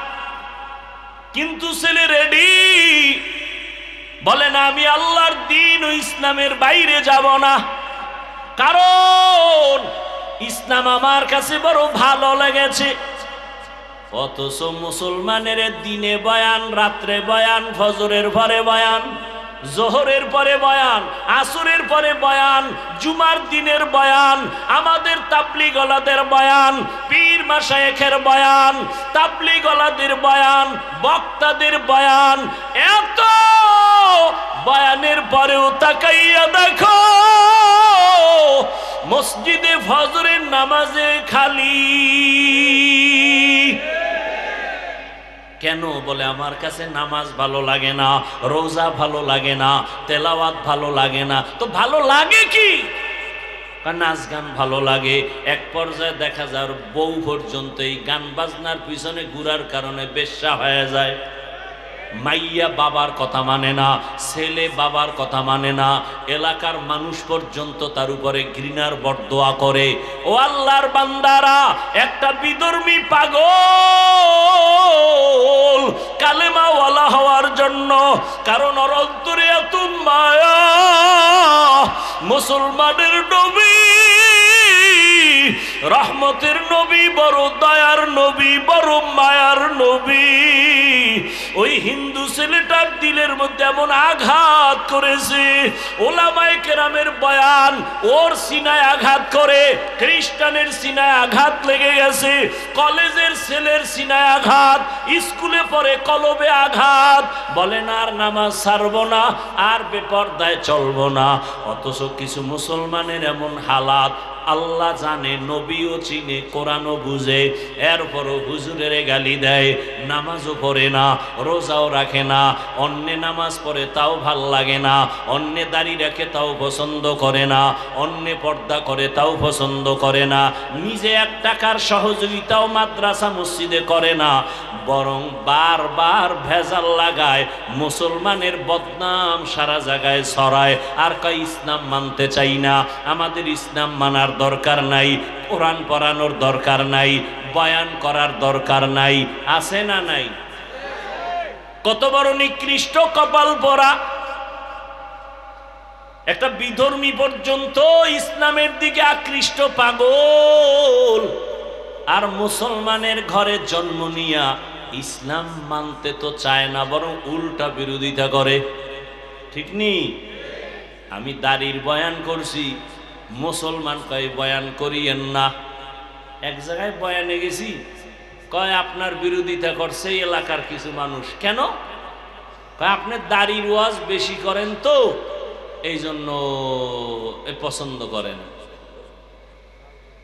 S1: কিন্তু ছেলে রেডি, বলে না, আমি আল্লাহর দ্বীন ও ইসলামের বাইরে যাব না, কারণ ইসলাম আমার কাছে বড় ভালো লেগেছে। অথচ মুসলমানের দিনে বয়ান, রাত্রে বয়ান, ফজরের পরে বয়ান, জোহরের পরে বয়ান, আসরের পরে বয়ান, জুমার দিনের বয়ান, আমাদের তাবলীগওয়ালাদের বয়ান, পীর মাশায়েখের বয়ান, তাবলীগওয়ালাদের বয়ান, বক্তাদের বয়ান। এত বয়ানের পরেও তাকাইয়া দেখো মসজিদে ফজরের নামাজে খালি। কেন? বলে আমার কাছে নামাজ ভালো লাগে না, রোজা ভালো লাগে না, তেলাওয়াত ভালো লাগে না। তো ভালো লাগে কি? নাচ গান ভালো লাগে। এক পর্যায়ে দেখা যায় বউ পর্যন্ত এই গান বাজনার পিছনে ঘুরার কারণে বেশ্যা হয়ে যায়। মাইয়া বাবার কথা মানে না, ছেলে বাবার কথা মানে না, এলাকার মানুষ পর্যন্ত তার উপরে ঘৃণার বরদোয়া করে। ও আল্লাহর বান্দারা, একটা বিধর্মী পাগল কালেমাওয়ালা হওয়ার জন্য, কারণ ওর অন্তরে এত মায়া। মুসলমানের নবী, রহমতের নবী, বড় দয়ার নবী, বড় মায়ার নবী, ওই হিন্দু ছেলেটার দিলের মধ্যে এমন আঘাত করেছে, ওলামায়ে কেরামের বয়ান ওর সিনায় আঘাত করে, খ্রিস্টানের সিনায় আঘাত লেগে গেছে, কলেজের ছেলের সিনায় আঘাত, স্কুলে পড়ে কলবে আঘাত। বলেন আর নামাজ ছাড়বো না, আর বেপরদায় চলবো না। অথচ কিছু মুসলমানের এমন হালাত, আল্লাহ জানে, নবীও চিনে, কোরআনও বুঝে, এরপরও হুজুরের গালি দেয়, নামাজও পড়ে না, রোজাও রাখে না, অন্যে নামাজ পড়ে তাও ভাল লাগে না, অন্যে দাড়ি রাখে তাও পছন্দ করে না, অন্যে পর্দা করে তাও পছন্দ করে না, নিজে 1 টাকার সহযোগিতাও মাদ্রাসা মসজিদে করে না, বরং বারবার ভেজাল লাগায়, মুসলমানের বদনাম সারা জায়গায় ছড়ায়, আর কয় ইসলাম মানতে চাই না, আমাদের ইসলাম মানার দরকার নাই, কোরআন পড়ানোর দরকার নাই, বয়ান করার দরকার নাই। আছে না নাই? কত বড় নিকৃষ্ট কপাল পরা! একটা বিধর্মী পর্যন্ত ইসলামের দিকে আকৃষ্ট পাগল, আর মুসলমানের ঘরে জন্ম নিয়া ইসলাম মানতে তো চায় না, বরং উল্টা বিরোধিতা করে। ঠিক নি? আমি দাড়ির বয়ান করছি, মুসলমান কয় বয়ান করিয়েন না। এক জায়গায় বয়ানে গেছি, কয় আপনার বিরোধিতা করছে এলাকার কিছু মানুষ। কেন? কয় আপনি দাড়ির ওয়াজ বেশি করেন তো, এই জন্য পছন্দ করেন,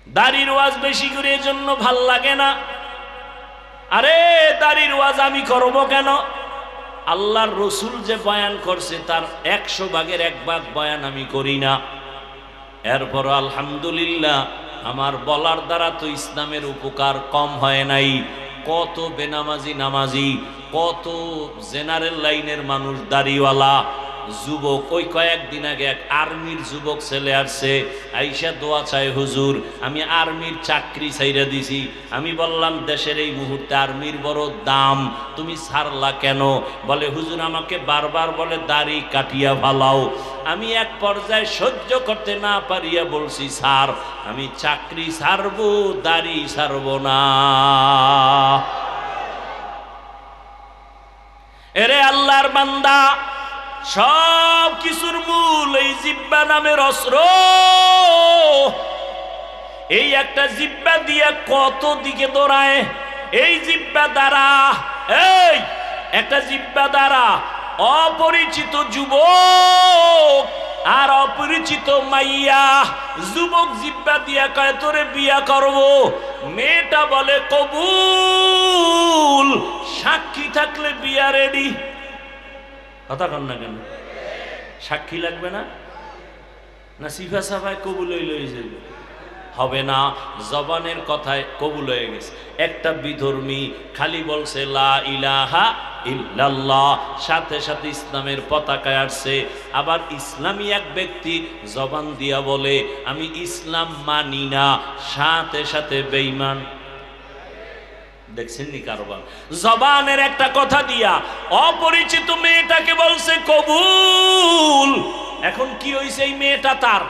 S1: দাড়ির ওয়াজ বেশি করে এই জন্য ভাল লাগে না। আরে দাড়ির ওয়াজ আমি করব কেন? আল্লাহর রসুল যে বয়ান করছে তার 100 ভাগের 1 ভাগ বয়ান আমি করি না। এরপর আলহামদুলিল্লাহ, আমার বলার দ্বারা তো ইসলামের উপকার কম হয় নাই। কত বেনামাজি নামাজি, কত জেনারেল লাইনের মানুষ, দাড়িওয়ালা যুবক। ওই কয়েকদিন আগে এক আর্মির যুবক ছেলে আসছে, আইসা দোয়া চায়, হুজুর আমি আর্মির চাকরি ছাইরা দিছি। আমি বললাম দেশের এই মুহূর্তে আর্মির বড় দাম, তুমি ছাড়লা কেন? বলে হুজুর আমাকে বারবার বলে দাড়ি কাটিয়া ফালাও। আমি এক পর্যায়ে সহ্য করতে না পারিয়া বলছি, স্যার আমি চাকরি ছাড়বো, দাড়ি ছাড়বো না। এরে আল্লাহর বান্দা, সব কিছুর মূল এই জিহ্বা নামের অস্ত্র। এই একটা জিহ্বা দিয়ে কত দিকে দৌড়ায়। এই জিহ্বা দ্বারা, এই একটা জিহ্বা দ্বারা অপরিচিত যুবক আর অপরিচিত মাইয়া, যুবক জিহ্বা দিয়া কয় তোরে বিয়া করব, মেয়েটা বলে কবুল, সাক্ষী থাকলে বিয়া রেডি। কথা কন না কেন? সাক্ষী লাগবে না? না সিফা সাফায় কবুল হইল যাবে? হবে না, জবানের কথায় কবুল হয়ে গেছে। একটা বিধর্মী খালি বলছে লা ইলাহা ইল্লাল্লাহ, সাথে সাথে ইসলামের পতাকায় আসছে। আবার ইসলামী এক ব্যক্তি জবান দিয়া বলে আমি ইসলাম মানি না, সাথে সাথে বেঈমান। দেখছেন নি কারবার? জবানের একটা কথা দিয়া অপরিচিত মেয়েটাকে বলছে কবুল। এখন কি হইছে? এই মেয়েটা তার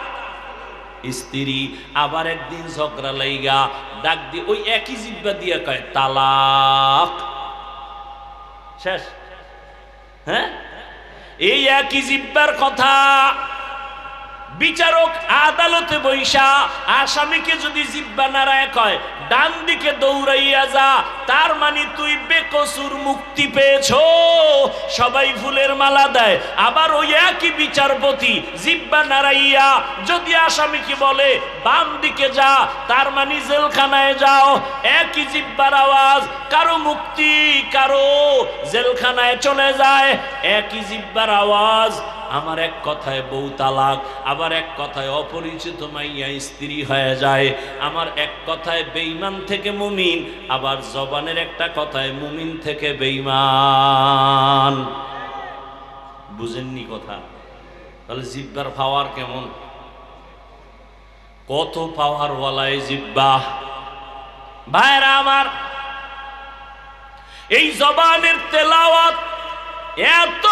S1: স্ত্রী। আবার একদিন ঝগড়া লাইগা ডাক দিয়ে ওই একই জিহ্বা দিয়া কয় তালাক, শেষ। হ্যাঁ, এই একই জিহ্বার কথা বিচারক আদালতে বৈশা আসামিকে যদি জিহ্বা নাড়ায় কয় ডান দিকে দৌড়াইয়া যা, তার মানে তুই বেকসুর মুক্তি পেয়েছো, সবাই ফুলের মালা দেয়। আবার ওই একই বিচারপতি জিহ্বা নাড়াইয়া যদি আসামিকে বলে বাম দিকে যা, তার মানে জেলখানায় যাও। একই জিহ্বার আওয়াজ, কারো মুক্তি কারো জেলখানায় চলে যায়। একই জিহ্বার আওয়াজ, আমার এক কথায় বউ তালাক, আবার এক কথায় অপরিচিত মাইয়া স্ত্রী হয়ে যায়, আমার এক কথায় বেঈমান থেকে মুমিন, আবার জবানের একটা কথায় মুমিন থেকে বেঈমান। বুঝেননি কথা? তাহলে জিহ্বার পাওয়ার কেমন, কত পাওয়ার ওয়ালায় জিহ্বা। ভাইরা আমার, এই জবানের তেলাওয়াত এত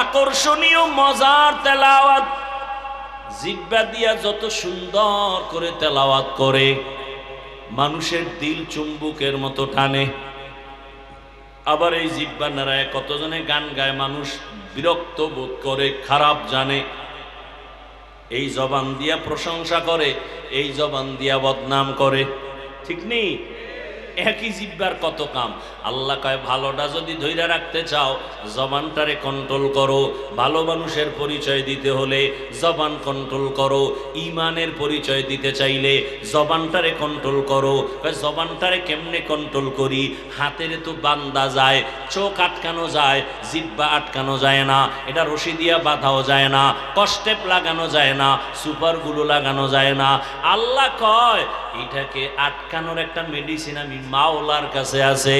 S1: আকর্ষণীয় মজার তেলাওয়াত, জিহ্বা দিয়া যত সুন্দর করে তেলাওয়াত করে মানুষের দিল চুম্বুকের মতো টানে। আবার এই জিহ্বা নাড়ায় কতজনে গান গায়, মানুষ বিরক্ত বোধ করে, খারাপ জানে। এই জবান দিয়া প্রশংসা করে, এই জবান দিয়া বদনাম করে, ঠিক নেই? একই জিহ্বার কত কাম। আল্লাহ কয় ভালোটা যদি ধৈর্য রাখতে চাও জবানটারে কন্ট্রোল করো, ভালো মানুষের পরিচয় দিতে হলে জবান কন্ট্রোল করো, ইমানের পরিচয় দিতে চাইলে জবানটারে কন্ট্রোল করো। জবানটারে কেমনে কন্ট্রোল করি? হাতের তো বান্ধা যায়, চোখ আটকানো যায়, জিহ্বা আটকানো যায় না, এটা রশি দিয়া বাঁধাও যায় না, কষ্টেপ লাগানো যায় না, সুপারগুলো লাগানো যায় না। আল্লাহ কয় এটাকে আটকানোর একটা মেডিসিন আমি মাওলার কাছে আছে,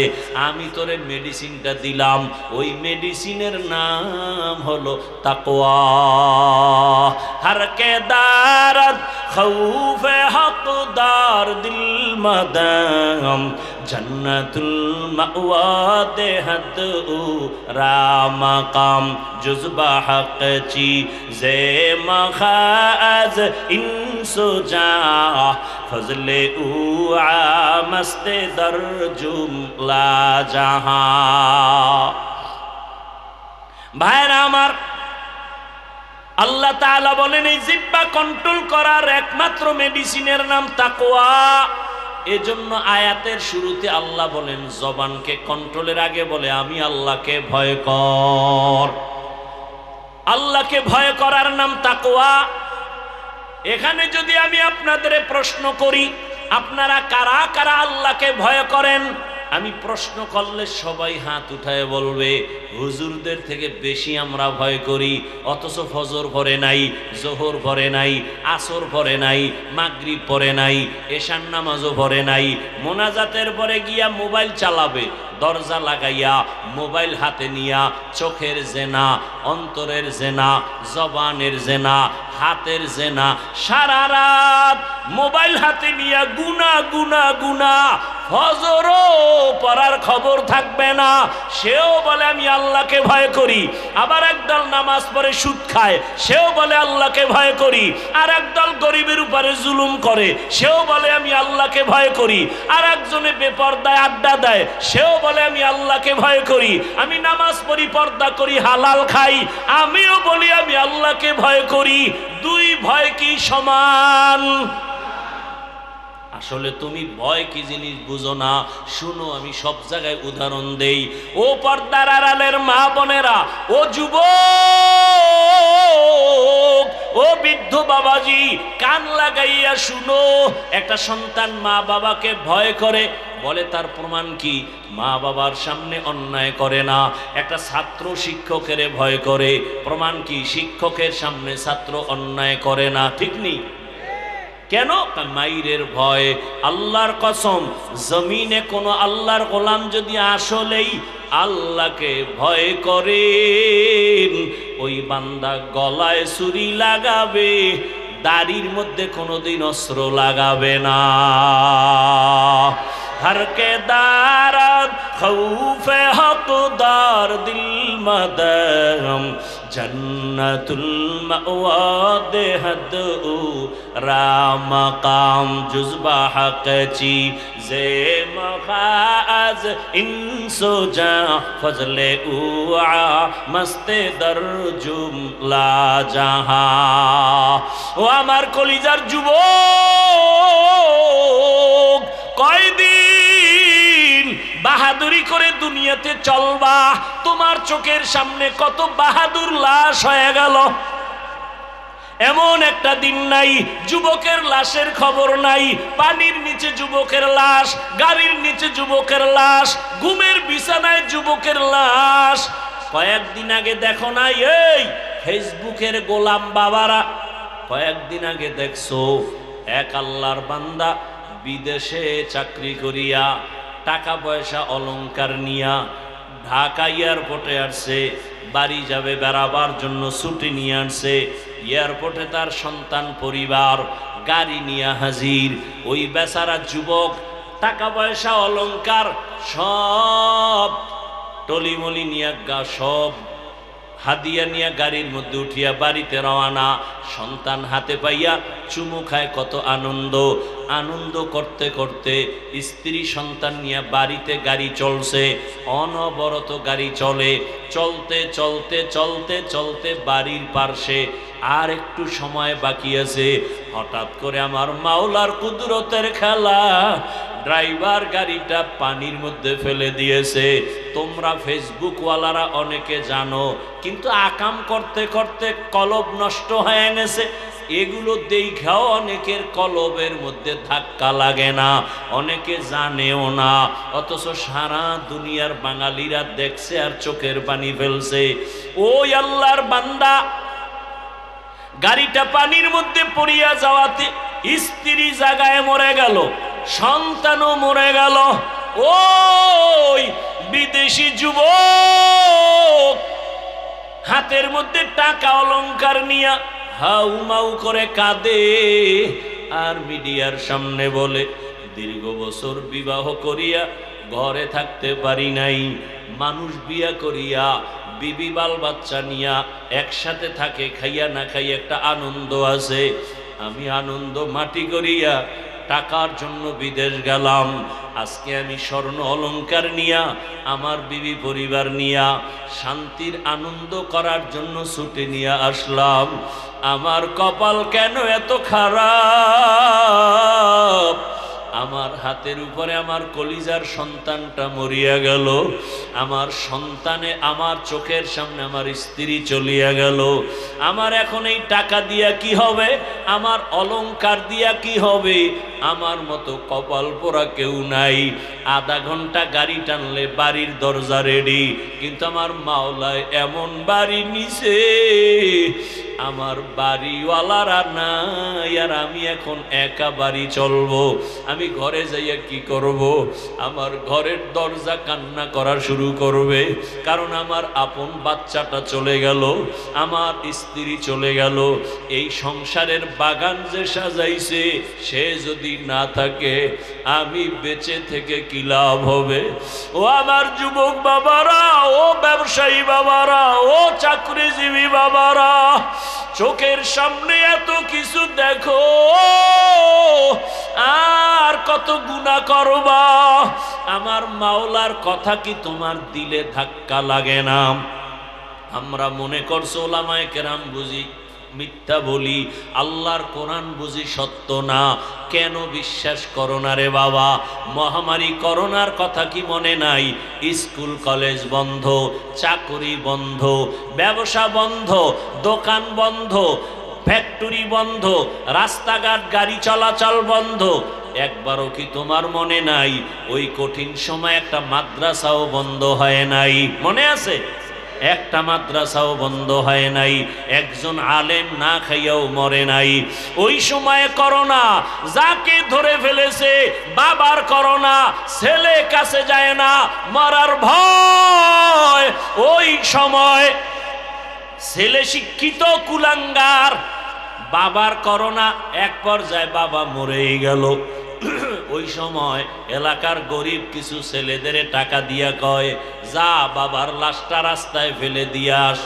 S1: আমি তোরে মেডিসিনটা দিলাম। ওই মেডিসিনের নাম হলো তাকওয়া। হর কে দারদ খৌফে হকদার দিল মদম জন্নতুল মাওয়া দেহত রামকাম জুজবা হক চি জে মখাজ ইনসুজা ফজলে উ আমস্তে দর জুমলা জাহা। ভাইরা আমার, আল্লাহ তাআলা বলেন এই জিহ্বা কন্ট্রোল করার একমাত্র মেডিসিনের নাম তাকওয়া। এজন্য আয়াতের শুরুতে আল্লাহ বলেন জবানকে কন্ট্রোলের আগে বলে আমি আল্লাহকে ভয় কর। আল্লাহকে ভয় করার নাম তাকওয়া। এখানে যদি আমি আপনাদের প্রশ্ন করি আপনারা কারা কারা আল্লাহকে ভয় করেন, আমি প্রশ্ন করলে সবাই হাত উঠায় বলবে হুজুরদের থেকে বেশি আমরা ভয় করি। অথচ ফজর পড়ে নাই, জোহর পড়ে নাই, আসর পড়ে নাই, মাগরিব পড়ে নাই, এশার নামাজও পড়ে নাই। মোনাজাতের পরে গিয়া মোবাইল চালাবে, দরজা লাগাইয়া মোবাইল হাতে নিয়া চোখের জেনা, অন্তরের জেনা, জবানের জেনা, হাতের জেনা, সারা রাত মোবাইল হাতে নিয়া গুনা গুনা গুনা, ফজরও পড়ার খবর থাকবে না। সেও বলে আমি আল্লাহকে ভয় করি। আবার একদল নামাজ পড়ে সুদ খায়, সেও বলে আল্লাহকে ভয় করি। আর একদল গরিবের উপরে জুলুম করে, সেও বলে আমি আল্লাহকে ভয় করি। আর একজনে বেপর্দায় আড্ডা দেয়, সেও বলে আমি আল্লাহকে ভয় করি। আমি নামাজ পড়ি, পর্দা করি, হালাল খাই, আমিও বলি আমি আল্লাহকে ভয় করি। দুই ভয় কি সমান? আসলে তুমি ভয় কি জিনিস বুঝো না। শুনো, আমি সব জায়গায় উদাহরণ দেই। ও পর্দার আড়ালের মা বোনেরা, ও যুবক, ও বৃদ্ধ বাবাজি, কান লাগাইয়া শুনো। একটা সন্তান মা বাবাকে ভয় করে, বলে তার প্রমাণ কি? মা বাবার সামনে অন্যায় করে না। একটা ছাত্র শিক্ষকের ভয় করে, প্রমাণ কি? শিক্ষকের সামনে ছাত্র অন্যায় করে না। ঠিক নেই? কেন? মাইরের ভয়। আল্লাহর কসম, জমিনে কোন আল্লাহর গোলাম যদি আসলেই আল্লাহকে ভয় করেন, ওই বান্দা গলায় ছুরি লাগাবে, দাড়ির মধ্যে কোনোদিন অস্ত্র লাগাবে না। हर के दारद खौफ हकदार दिल मदम জন্নতুল মাওয়া দেহদ ও রামকাম জুজবা হকচি জে মখাজ ইনসো জা ফজলে উআ মস্তে দরজুম লা জাহা। ও আমার কলিজার যুবক, কয়দিন বাহাদুরি করে দুনিয়াতে চলবা? তোমার চোখের সামনে কত বাহাদুর লাশ হয়ে গেল। এমন একটা দিন নাই যুবকের লাশের খবর নাই। পানির নিচে যুবকের লাশ, গাড়ির নিচে যুবকের লাশ, ঘুমের বিছানায় যুবকের লাশ। কয়েকদিন আগে দেখো না এই ফেসবুকের গোলাম বাবারা, কয়েকদিন আগে দেখছো এক আল্লাহর বান্দা বিদেশে চাকরি করিয়া টাকা পয়সা অলংকার নিয়া ঢাকা এয়ারপোর্টে আসছে, বাড়ি যাবে বেড়াবার জন্য ছুটি নিয়ে আসছে। এয়ারপোর্টে তার সন্তান পরিবার গাড়ি নিয়ে হাজির। ওই বেচারা যুবক টাকা পয়সা অলংকার সব টলিমলি নিয়ে সব হাদিয়া নিয়ে গাড়ির মধ্যে উঠিয়া বাড়িতে রওনা। সন্তান হাতে পাইয়া চুমু খায়, কত আনন্দ। আনন্দ করতে করতে স্ত্রী সন্তান নিয়ে বাড়িতে গাড়ি চলছে, অনবরত গাড়ি চলে। চলতে চলতে চলতে চলতে বাড়ির পার্শ্বে আর একটু সময় বাকি আছে। হঠাৎ করে আমার মাওলার কুদরতের খেলা, ড্রাইভার গাড়িটা পানির মধ্যে ফেলে দিয়েছে। তোমরা ফেসবুকওয়ালারা অনেকে জানো, কিন্তু আকাম করতে করতে কলব নষ্ট হয়ে গেছে। এগুলো দেখাও অনেকের কলবের মধ্যে ধাক্কা লাগে না, অনেকে জানেও না, অথচ সারা দুনিয়ার বাঙালিরা দেখছে আর চোখের পানি ফেলছে। ওই আল্লাহর বান্দা গাড়িটা পানির মধ্যে পড়িয়া যাওয়াতে স্ত্রী জায়গায় মরে গেল, সন্তানও মরে গেল। ওই বিদেশি যুবক হাতের মধ্যে টাকা অলংকার নিয়া হাউমাউ করে কাঁদে আর মিডিয়ার সামনে বলে, দীর্ঘ বছর বিবাহ করিয়া ঘরে থাকতে পারি নাই। মানুষ বিয়া করিয়া বিবি বাল বাচ্চা নিয়া একসাথে থাকে, খাইয়া না খাইয়া একটা আনন্দ আছে। আমি আনন্দ মাটি করিয়া টাকার জন্য বিদেশ গেলাম। আজকে আমি স্বর্ণ অলংকার নিয়া আমার বিবি পরিবার নিয়া শান্তির আনন্দ করার জন্য ছুটি নিয়ে আসলাম। আমার কপাল কেন এত খারাপ? আমার হাতের উপরে আমার কলিজার সন্তানটা মরিয়া গেল, আমার সন্তানে আমার চোখের সামনে আমার স্ত্রী চলিয়া গেল। আমার এখন এই টাকা দিয়া কি হবে? আমার অলংকার দিয়া কি হবে? আমার মতো কপাল পোড়া কেউ নাই। আধা ঘন্টা গাড়ি টানলে বাড়ির দরজা রেডি, কিন্তু আমার মাওলায় এমন বাড়ি নিছে, আমার বাড়িওয়ালারা নাই। আর আমি এখন একা বাড়ি চলবো, আমি ঘরে যাইয়া কি করব? আমার ঘরের দরজা কান্না করা শুরু করবে, কারণ আমার আপন বাচ্চাটা চলে গেল, আমার স্ত্রী চলে গেল। এই সংসারের বাগান যে সাজাইছে সে যদি না থাকে, আমি বেঁচে থেকে কি লাভ হবে? ও আমার যুবক বাবারা, ও ব্যবসায়ী বাবারা, ও চাকরিজীবী বাবারা, চোখের সামনে এত কিছু দেখো, আর কত গুনাহ করবা? আমার মাওলার কথা কি তোমার দিলে ধাক্কা লাগে না? আমরা মনে করছো ওলামায়ে কেরাম বুঝি মিথ্যা বলি, আল্লাহর কোরআন বুঝি সত্য না। কেন বিশ্বাস করো না রে বাবা? মহামারী করোনার কথা কি মনে নাই? স্কুল কলেজ বন্ধ, চাকরি বন্ধ, ব্যবসা বন্ধ, দোকান বন্ধ, ফ্যাক্টরি বন্ধ, রাস্তাঘাট গাড়ি চলাচল বন্ধ। একবারও কি তোমার মনে নাই ওই কঠিন সময় একটা মাদ্রাসাও বন্ধ হয় নাই? মনে আছে? একটা মাদ্রাসাও বন্ধ হয় নাই, একজন আলেম না খাইয়াও মরে নাই। ওই সময়ে করোনা যাকে ধরে ফেলেছে, বাবার করোনা, ছেলে কাছে যায় না, মরার ভয়। ওই সময় ছেলে শিক্ষিত কুলাঙ্গার, বাবার করোনা, এক পর্যায়ে বাবা মরেই গেল। ওই সময় এলাকার গরিব কিছু ছেলেদের টাকা দিয়া কয়, যা বাবার লাশটা রাস্তায় ফেলে দিয়ে আস।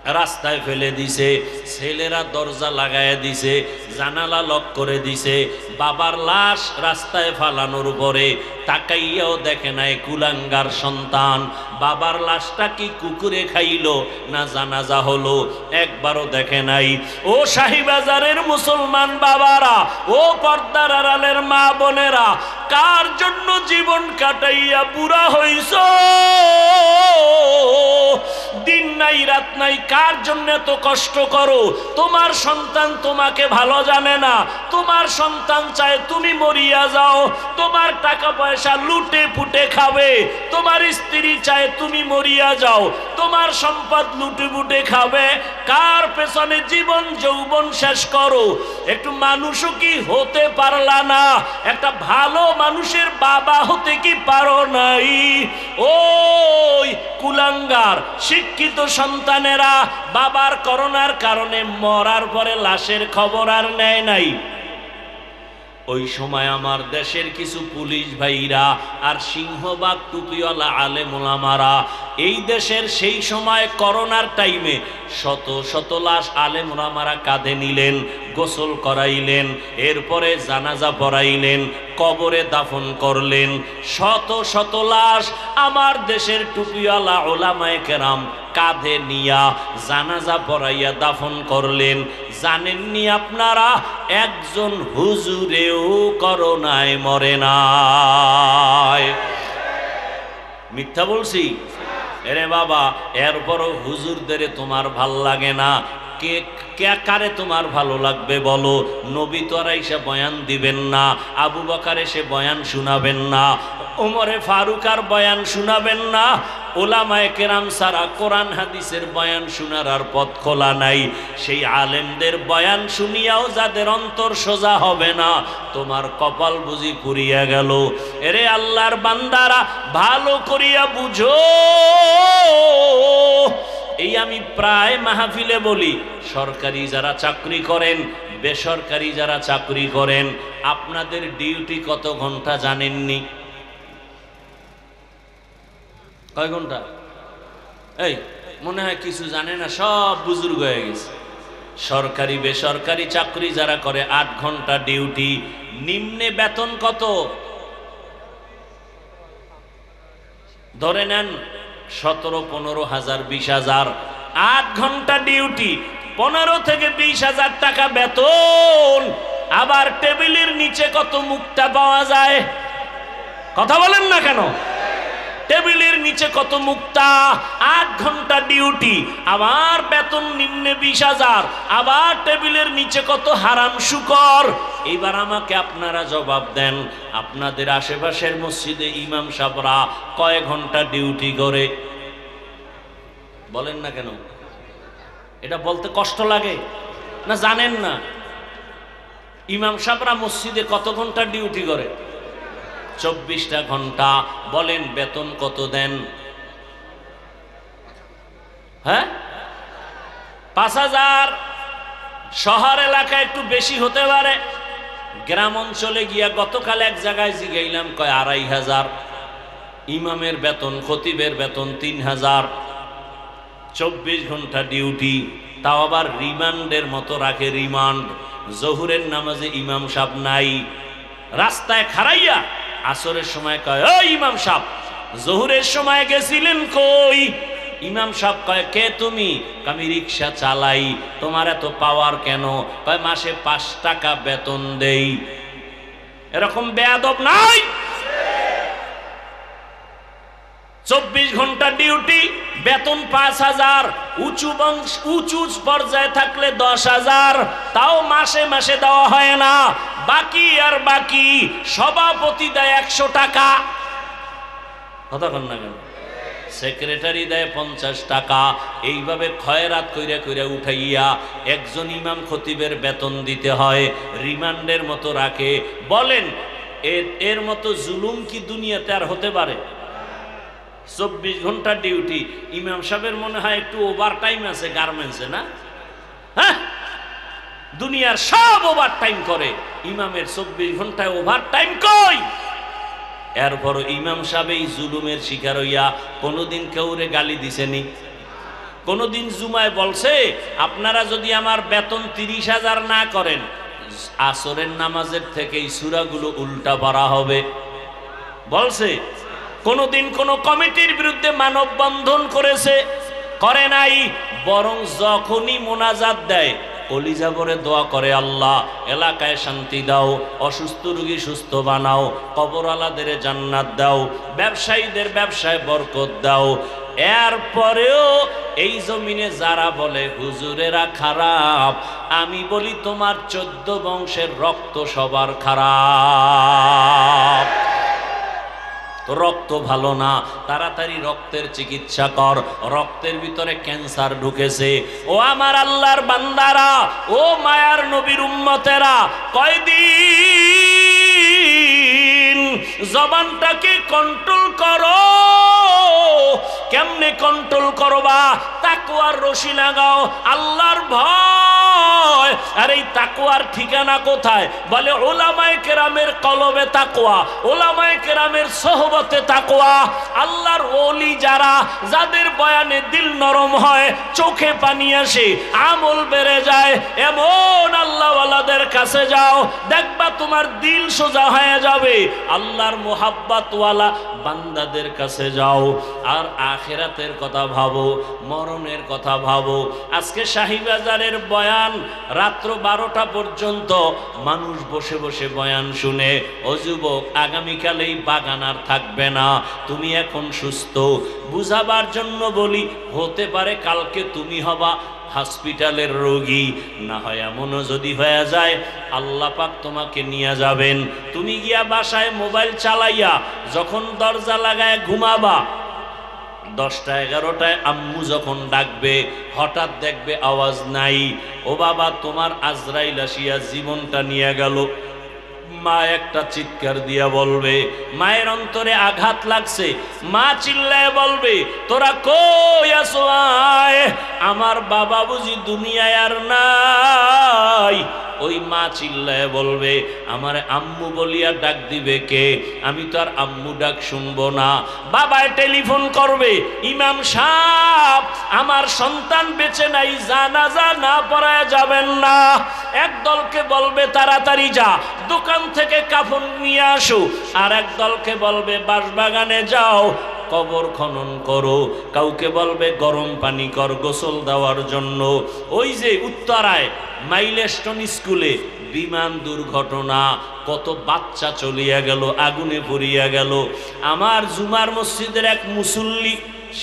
S1: রাস্তায় ফেলে দিছে, ছেলেরা দরজা লাগায় দিছে, জানালা লক করে দিছে। বাবার লাশ রাস্তায় ফালানোর উপরে তাকাইয়াও দেখে নাই কুলাঙ্গার সন্তান। বাবার লাশটা কি কুকুরে খাইলো না জানাজা হলো একবারও দেখে নাই। ও শাহীবাজারের মুসলমান বাবারা, ও পর্দার আড়ালের মা বোনেরা, কার জন্য জীবন কাটাইয়া বুড়া হইছ? দিন নাই রাত নাই, কার জন্য এত কষ্ট করো? তোমার সন্তান তোমাকে ভালো জানে না, তোমার সন্তান চায় তুমি মরিয়া যাও, তোমার টাকা পয়সা লুটে পুটে খাবে, তোমার স্ত্রী চায় তুমি মরিয়া যাও, তোমার সম্পদ লুটে পুটে খাবে। কার পেছনে জীবন যৌবন শেষ করো? একটু মানুষও কি হতে পারলা না? একটা ভালো মানুষের বাবা হতে কি পারো নাই? ওই কুলাঙ্গার শিক্ষিত সন্তানেরা বাবার করোনার কারণে মরার পরে লাশের খবর আর নেয় নাই। ওই সময় আমার দেশের কিছু পুলিশ ভাইরা আর সিংহবাগ টুপিওয়ালা আলেম ওলামারা এই দেশের সেই সময় করোনার টাইমে শত শত লাশ আলেম ওলামারা কাঁধে নিলেন, গোসল করাইলেন, এরপরে জানাজা পড়াইলেন, কবরে দাফন করলেন। শত শত লাশ আমার দেশের টুপিওয়ালা ওলামায়ে কেরাম কাঁধে নিয়া জানাজা পড়াইয়া দাফন করলেন। জানেননি আপনারা একজন হুজুরেও করোনায় মরে নাই? মিথ্যা বলছি? এরে বাবা, এরপরও হুজুরদের তোমার ভাল লাগে না? কে কারে তোমার ভালো লাগবে বলো? নবী তো আর এসে বয়ান দিবেন না, আবু বকর এসে বয়ান শোনাবেন না, ওমরে ফারুক আর বয়ান শোনাবেন না, ওলামায়ে কেরাম সারা কোরআন হাদিসের বয়ান শোনার আর পথ খোলা নাই। সেই আলেমদের বয়ান শুনিয়াও যাদের অন্তর সোজা হবে না, তোমার কপাল বুঝি পুড়িয়া গেল। এরে আল্লাহর বান্দারা, ভালো করিয়া বুঝো। এই আমি প্রায় মাহফিলে বলি, সরকারি যারা চাকরি করেন, বেসরকারি যারা চাকরি করেন, আপনাদের ডিউটি কত ঘন্টা জানেননি? কয় ঘন্টা? এই মনে হয় কিছু জানে না, সব বুজুর্গ হয়ে গেছে। সরকারি বেসরকারি চাকরি যারা করে 8 ঘন্টা ডিউটি। নিম্নে বেতন কত? ধরে নেন 17-15 হাজার, 20 হাজার। 8 ঘন্টা ডিউটি, 15 থেকে 20 হাজার টাকা বেতন। আবার টেবিলের নিচে কত মুক্তা পাওয়া যায়? কথা বলেন না কেন? টেবিলের নিচে কত মুক্তা? 8 ঘন্টা ডিউটি, আবার বেতন নিম্নে 20 হাজার, আবার টেবিলের নিচে কত হারাম শুকর। এইবার আমাকে আপনারা জবাব দেন, আপনাদের আশেপাশের মসজিদে ইমাম সাহেবরা কয় ঘন্টা ডিউটি করে? বলেন না কেন? এটা বলতে কষ্ট লাগে না? জানেন না ইমাম সাহেবরা মসজিদে কত ঘন্টা ডিউটি করে? 24টা ঘন্টা। বলেন বেতন কত দেন? হ্যাঁ, 5000। শহর এলাকায় একটু বেশি হতে পারে, গ্রাম অঞ্চলে গিয়া গতকাল এক জায়গায় জিগাইলাম, কয় 2500। ইমামের বেতন, খতিবের বেতন 3000। 24 ঘন্টা ডিউটি, তাও আবার রিমান্ডের মতো রাখে। রিমান্ড, জহুরের নামাজে ইমাম সাহেব নাই, রাস্তায় খাড়াইয়া আসরের সময় কয়, ও ইমাম সাহেব জহুরের সময় গেছিলেন কই? ইমাম সাহেব কয়, কে তুমি? আমি রিক্সা চালাই। তোমার এত পাওয়ার কেন? কয় মাসে 5 টাকা বেতন দেই। এরকম বেয়াদব নাই? 24 ঘন্টা ডিউটি, বেতন 5000। উঁচু পর্যায়ে থাকলে 10,000, তাও মাসে মাসে দেওয়া হয় না। বাকি আর বাকি। সভাপতি দেয় 100 টাকা। কথা কন না কেন? সেক্রেটারি দেয় 50 টাকা। এইভাবে খয়রাত কইরা কইরা উঠাইয়া একজন ইমাম খতিবের বেতন দিতে হয়, রিমান্ডের মতো রাখে। বলেন এর মতো জুলুম কি দুনিয়াতে আর হতে পারে? 24 ঘন্টা ডিউটি। ইমাম সাহেবের মনে হয় একটু ওভার টাইম আছে গার্মেন্টসে, না? হ্যাঁ, দুনিয়ার সব ওভার টাইম করে, ইমামের 24 ঘন্টায় ওভার টাইম কই? এরপর ইমাম সাহেব এই জুলুমের শিকার হইয়া কোনোদিন কেউরে গালি দিছেনি? কোনোদিন জুমায় বলছে আপনারা যদি আমার বেতন 30,000 না করেন আসরের নামাজের থেকে এই সূরাগুলো উল্টা পড়া হবে? বলছে? কোনোদিন কোনো কমিটির বিরুদ্ধে মানববন্ধন করেছে? করে নাই। বরং যখনই মোনাজাত দেয় কলিজা ভরে দোয়া করে, আল্লাহ এলাকায় শান্তি দাও, অসুস্থ রোগী সুস্থ বানাও, কবরওয়ালাদের জান্নাত দাও, ব্যবসায়ীদের ব্যবসায় বরকত দাও। এরপরেও এই জমিনে যারা বলে হুজুরেরা খারাপ, আমি বলি তোমার 14 বংশের রক্ত সবার খারাপ। রক্ত ভালো না, তাড়াতাড়ি রক্তের চিকিৎসা কর, রক্তের ভিতরে ক্যান্সার ঢুকেছে। ও আমার আল্লাহর বান্দারা, ও মায়ার নবীর উম্মতেরা, কয়দিন জবানটাকে কন্ট্রোল করো। কেমনে কন্ট্রোল করবা? তাকওয়ার রশি লাগাও, আল্লাহর ভয়। আর এই তাকওয়ার ঠিকানা কোথায়? বলে উলামায়ে কেরামের কলবে তাকওয়া, উলামায়ে কেরামের সোহবতে তাকওয়া। আল্লাহর ওলি যারা, যাদের বয়ানে দিল নরম হয়, চোখে পানি আসে, আমল বেড়ে যায়, এমন আল্লাহওয়ালাদের কাছে যাও, দেখবা তোমার দিল সোজা হয়ে যাবে। আল্লাহর মোহাব্বতওয়ালা বান্দাদের কাছে যাও, আর আখিরাতের কথা ভাবো, মরণের কথা ভাবো। আজকে শাহীবাজারের বয়ান রাত্র 12টা পর্যন্ত মানুষ বসে বসে বয়ান শুনে। ও যুবক, আগামীকাল এই বাগান আর থাকবে না। তুমি এখন সুস্থ, বুঝাবার জন্য বলি, হতে পারে কালকে তুমি হবা হসপিটালের রোগী। না হয় এমনও যদি হয়ে যায় আল্লাহ পাক তোমাকে নিয়ে যাবেন। তুমি গিয়া বাসায় মোবাইল চালাইয়া যখন দরজা লাগায় ঘুমাবা, 10টা 11টায় আম্মু যখন ডাকবে, হঠাৎ দেখবে আওয়াজ নাই। ও বাবা, তোমার আজরাইল আসিয়া জীবনটা নিয়ে গেল। মা একটা চিৎকার দিয়া বলবে, মায়ের অন্তরে আঘাত লাগছে। মা চিল্লায় বলবে, তোরা কই আছো? আয়, আমার বাবা বুঝি দুনিয়ায় আর নাই। ওই মা চিল্লায় বলবে, আমার আম্মু বলিয়া ডাক দিবে কে? আমি তো আর আম্মু ডাক শুনবো না। বাবায় টেলিফোন করবে, ইমাম সাহেব আমার সন্তান বেঁচে নাই, জানাজা না পড়ায় যাবেন না। এক দলকে বলবে তাড়াতাড়ি যা দোকান থেকে কাফন নিয়ে আসো, আর এক দলকে বলবে বাঁশবাগানে যাও কবর খনন করো। কাউকে বলবে গরম পানি কর গোসল দেওয়ার জন্য। ওই যে উত্তরায় মাইলস্টোন স্কুলে বিমান দুর্ঘটনা, কত বাচ্চা চলিয়া গেল, আগুনে পুড়িয়া গেল। আমার জুমার মসজিদের এক মুসল্লি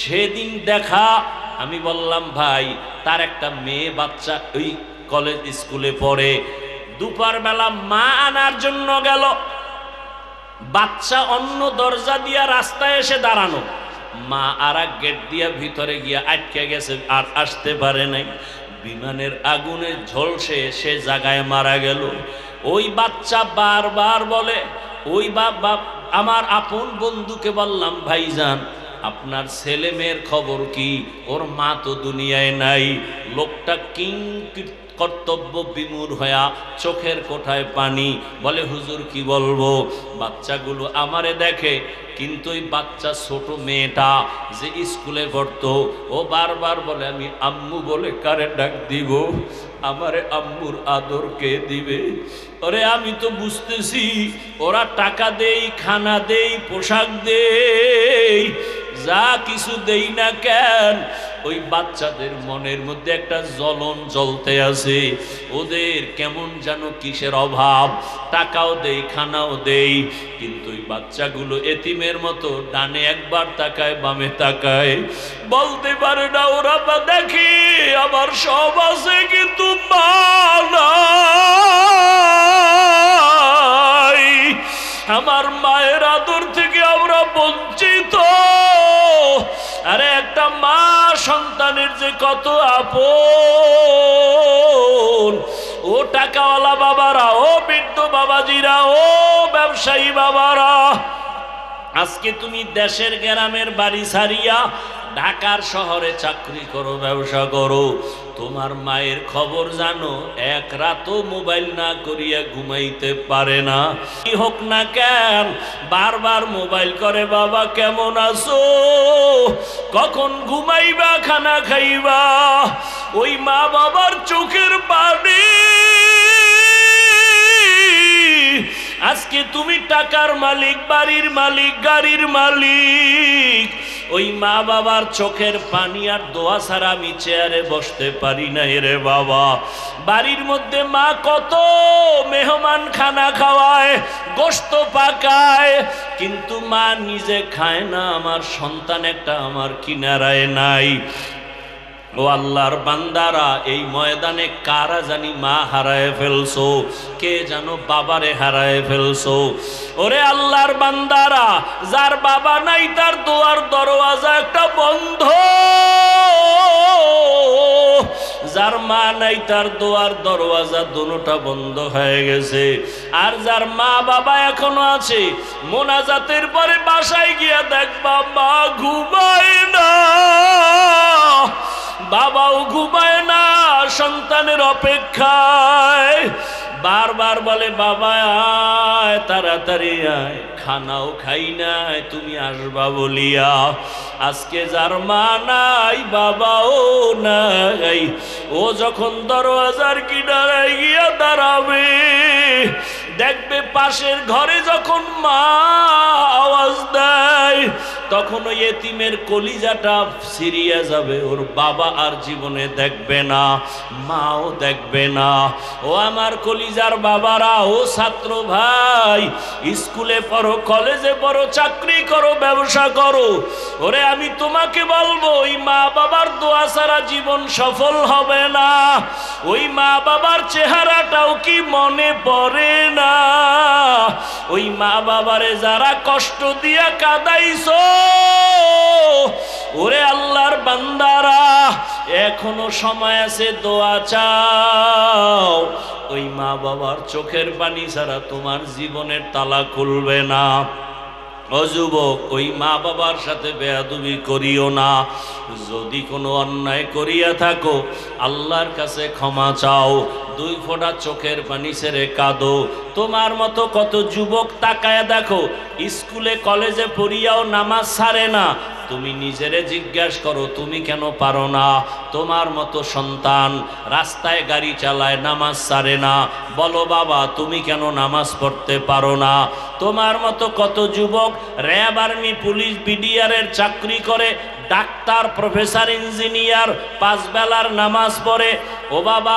S1: সেদিন দেখা, আমি বললাম ভাই, তার একটা মেয়ে বাচ্চা ওই কলেজ স্কুলে পড়ে, দুপুর বেলা মা আনার জন্য গেল, বাচ্চা অন্য দরজা দিয়া রাস্তায় এসে দাঁড়ানো, মা আর এক গেট দিয়া ভিতরে গিয়া আটকে গেছে, আর আসতে পারে নাই। বিমানের আগুনে ঝলসে সে জায়গায় মারা গেল। ওই বাচ্চা বারবার বলে, ওই বাবা আমার আপন বন্ধুকে বললাম, ভাইজান আপনার ছেলে মেয়ের খবর কি? ওর মা তো দুনিয়ায় নাই। লোকটা কর্তব্য বিমূঢ় হইয়া চোখের কোঠায় পানি, বলে হুজুর কি বলবো? বাচ্চাগুলো আমারে দেখে, কিন্তু ওই বাচ্চা ছোট মেয়েটা যে স্কুলে পড়তো, ও বারবার বলে আমি আম্মু বলে কারে ডাক দিব? আমারে আম্মুর আদর কে দিবে? ওরে আমি তো বুঝতেছি ওরা টাকা দেই, খানা দেই, পোশাক দেই, যা কিছু দেই না কেন, ওই বাচ্চাদের মনের মধ্যে একটা জ্বলন জ্বলতে আছে। ওদের কেমন যেন কিসের অভাব, টাকাও দেই, খানাও দেই, কিন্তু ওই বাচ্চাগুলো এতিমের মতো ডানে একবার তাকায়, বামে তাকায়, বলতে পারে না ওরা বা দেখি আমার সব আছে কিন্তু মা নাই। আমার মায়ের আদর থেকে আমরা বঞ্চিত। আরে একটা মা সন্তানের যে কত আপন। ও টাকাওয়ালা বাবারা, ও বৃদ্ধ বাবাজিরা, ও ব্যবসায়ী বাবারা, আজকে তুমি দেশের গ্রামের বাড়ি ছাড়িয়া ঢাকার শহরে চাকরি করো, ব্যবসা করো, তোমার মায়ের খবর জানো, এক রাতও মোবাইল না করিয়া ঘুমাইতে পারে না। কি হোক না কেন বারবার মোবাইল করে, বাবা কেমন আছো, কখন ঘুমাইবা, খানা খাইবা। ওই মা বাবার চোখের পানি, আজকে তুমি টাকার মালিক, বাড়ির মালিক, গাড়ির মালিক, ওই মা বাবার চোখের পানি আর দোয়া ছাড়া আমি চেয়ারে বসতে পারি না রে বাবা। বাড়ির মধ্যে মা কত মেহমান খানা খাওয়ায়, গোশত পাকায়, কিন্তু মা নিজে খায় না। আমার সন্তান একটা আমার কিনারায় নাই। ও আল্লাহর বান্দারা, এই ময়দানে কারা জানি মা হারায় ফেলছো, কে জানো বাবারে হারায় ফেলছো। ওরে আল্লাহর বান্দারা, যার বাবা নাই তার দোয়ার দরওয়াজা একটা বন্ধ, যার মা নাই তার দোয়ার দরওয়াজা দুটোটা বন্ধ হয়ে গেছে। আর যার মা বাবা এখনো আছে, মোনাজাতের পরে বাসায় গিয়া দেখবা মা ঘুমায় না, বাবাও ঘুমায় না, সন্তানের অপেক্ষায় বারবার বলে বাবা আয়, তাড়াতাড়ি আয়, খানাও খাই নাই তুমি আসবা বলিয়া। আজকে যার মা নাই, বাবাও নাই, ও যখন দরওয়াজার কিনারায় গিয়া দাঁড়াবে, দেখবে পাশের ঘরে যখন মা আওয়াজ দেয়, তখন ওই এতিমের কলিজাটা ছিঁড়িয়া যাবে। ওর বাবা আর জীবনে দেখবে না, মাও দেখবে না। ও আমার কলিজার বাবারা, ও ছাত্র ভাই, স্কুলে পড়ো, কলেজে পড়ো, চাকরি করো, ব্যবসা করো, ওরে আমি তোমাকে বলবো, ওই মা বাবার দোয়া ছাড়া জীবন সফল হবে না। ওই মা বাবার চেহারাটাও কি মনে পড়ে না? ওই মা বাবারে যারা কষ্ট দিয়া কাঁদাইছো, ওরে আল্লাহর বান্দারা, এখনো সময় আছে, দোয়া চাও। ওই মা বাবার চোখের পানি ছাড়া তোমার জীবনের তালা খুলবে না। ও যুবক, ওই মা বাবার সাথে বেয়াদবি করিও না। যদি কোনো অন্যায় করিয়া থাকো, আল্লাহর কাছে ক্ষমা চাও, দুই ফোঁটা চোখের পানি ছেড়ে কাঁদো। তোমার মতো কত যুবক তাকায় দেখো, স্কুলে কলেজে পড়িয়াও নামাজ ছাড়ে না। তুমি নিজেরে জিজ্ঞাসা করো, তুমি কেন পারো না? তোমার মতো সন্তান রাস্তায় গাড়ি চালায়, নামাজ ছাড়ে না, বলো বাবা তুমি কেন নামাজ পড়তে পারো না? তোমার মতো কত যুবক র্যাব, আর্মি, পুলিশ, বিডিআরের চাকরি করে, ডাক্তার, প্রফেসর, ইঞ্জিনিয়ার, 5 বেলার নামাজ পড়ে। ও বাবা